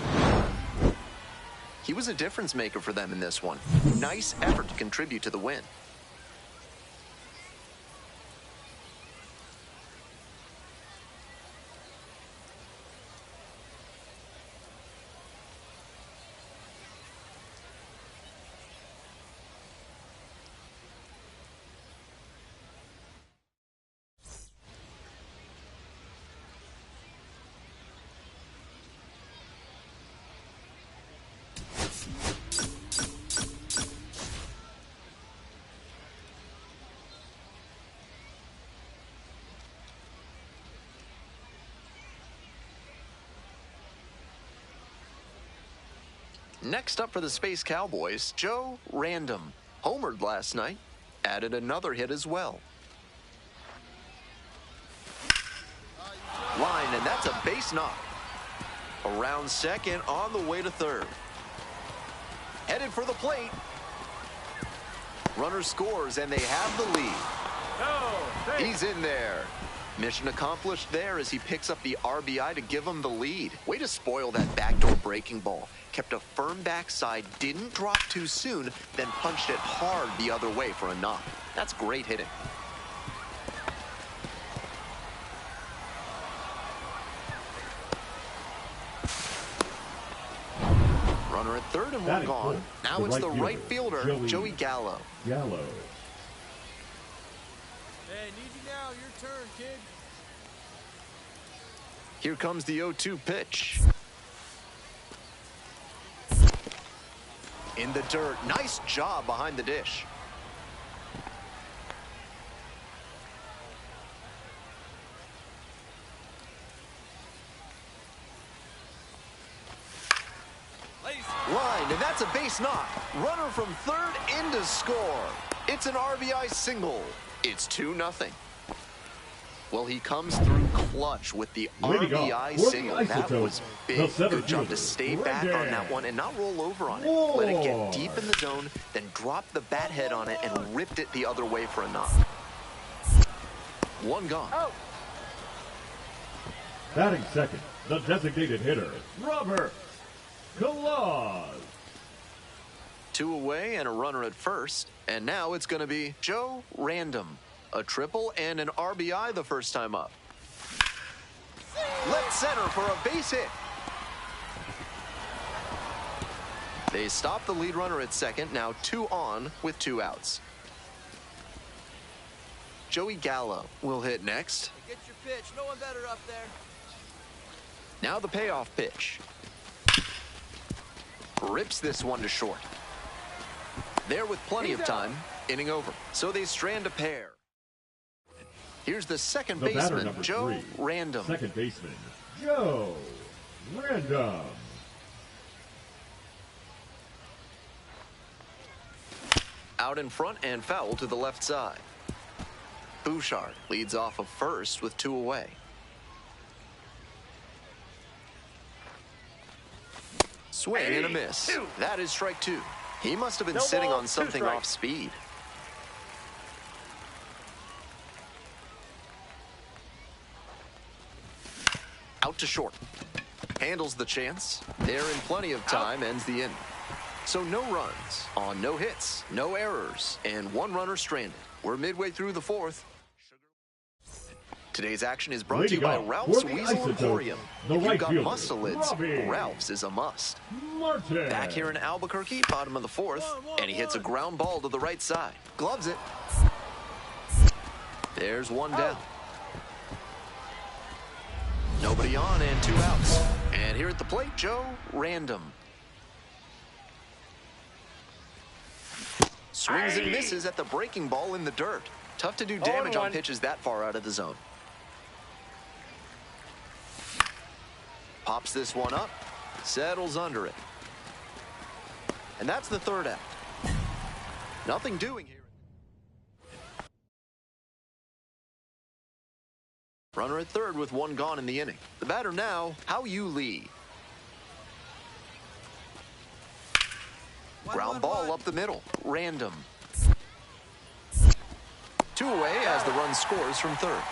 He was a difference maker for them in this one. Nice effort to contribute to the win. Next up for the Space Cowboys, Joe Random. Homered last night, added another hit as well. Line, and that's a base knock. Around second, on the way to third. Headed for the plate. Runner scores, and they have the lead. He's in there. Mission accomplished there as he picks up the RBI to give him the lead. Way to spoil that backdoor breaking ball. Kept a firm backside, didn't drop too soon, then punched it hard the other way for a knock. That's great hitting. Runner at third and one gone. Now it's the right fielder, Joey Gallo. Gallo. Hey, need you now. Your turn, kid. Here comes the 0-2 pitch. In the dirt. Nice job behind the dish. Line, and that's a base knock. Runner from third in to score. It's an RBI single. It's 2-0. Well, he comes through clutch with the RBI single. That was big. Good job to stay back on that one and not roll over on it. Let it get deep in the zone, then drop the bat head on it and ripped it the other way for a knock. One gone. Batting second, the designated hitter, Robert Claus. 2 away and a runner at first. And now it's going to be Joe Random. A triple and an RBI the first time up. Left center for a base hit. They stop the lead runner at second, now 2 on with 2 outs. Joey Gallo will hit next. Get your pitch. No one better up there. Now the payoff pitch. Rips this one to short. There with plenty of time, inning over. So they strand a pair. Here's the second baseman, Joe Random. Second baseman, Joe Random. Out in front and foul to the left side. Bouchard leads off of first with 2 away. Swing and a miss. That is strike 2. He must have been sitting on something off speed. Out to short. Handles the chance. There in plenty of time, ends the inning. So no runs on no hits, no errors, and 1 runner stranded. We're midway through the 4th. Today's action is brought to you by Ralph's Weasel Emporium. If you've got muscle lids, Ralph's is a must. Martin. Back here in Albuquerque, bottom of the 4th, and he hits a ground ball to the right side. Gloves it. There's 1 down. Nobody on and 2 outs. And here at the plate, Joe Random. Swings and misses at the breaking ball in the dirt. Tough to do damage on pitches that far out of the zone. Pops this one up, settles under it. And that's the 3rd out. Nothing doing here. Runner at 3rd with 1 gone in the inning. The batter now, Hao-Yu Lee. Ground ball up the middle. Random. 2 away as the run scores from 3rd.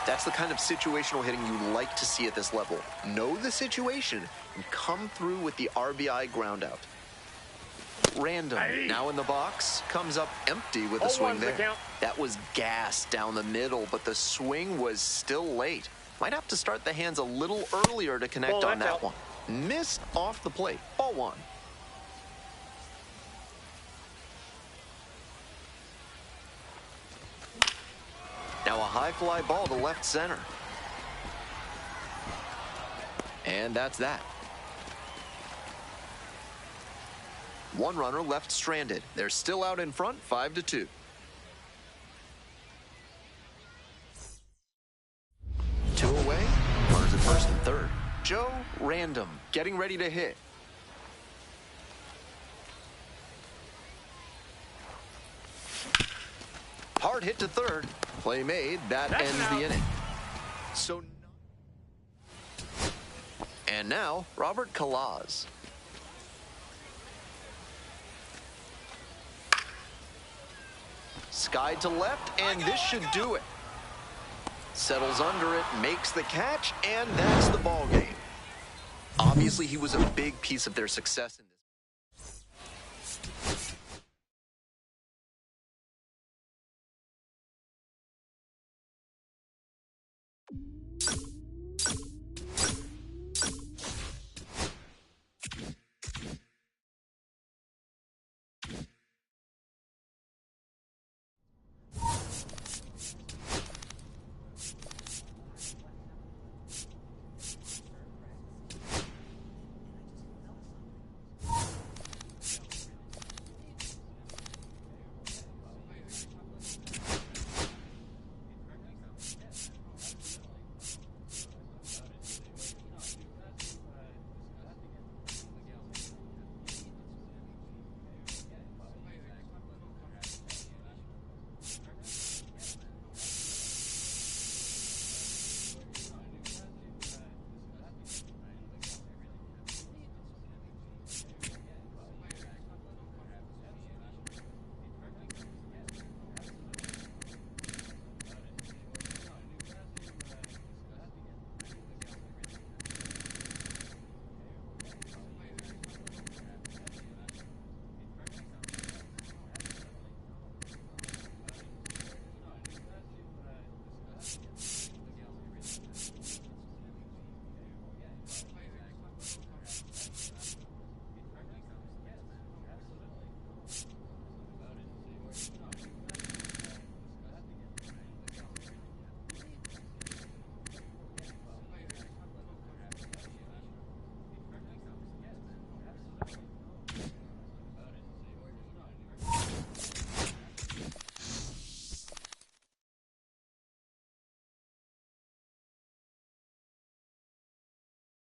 That's the kind of situational hitting you like to see at this level. Know the situation and come through with the RBI ground out. Random. Now in the box. Comes up empty with a swing there. That was gas down the middle, but the swing was still late. Might have to start the hands a little earlier to connect on that one. Missed off the plate. Ball 1. Now a high fly ball to left center. And that's that. 1 runner left stranded. They're still out in front, 5-2. Two away. Runners at 1st and 3rd. Joe Random getting ready to hit. Hard hit to 3rd. Play made. That ends the inning. So, and now Robert Kalaz. Skied to left, and this should do it. Settles under it, makes the catch, and that's the ball game. Obviously, he was a big piece of their success in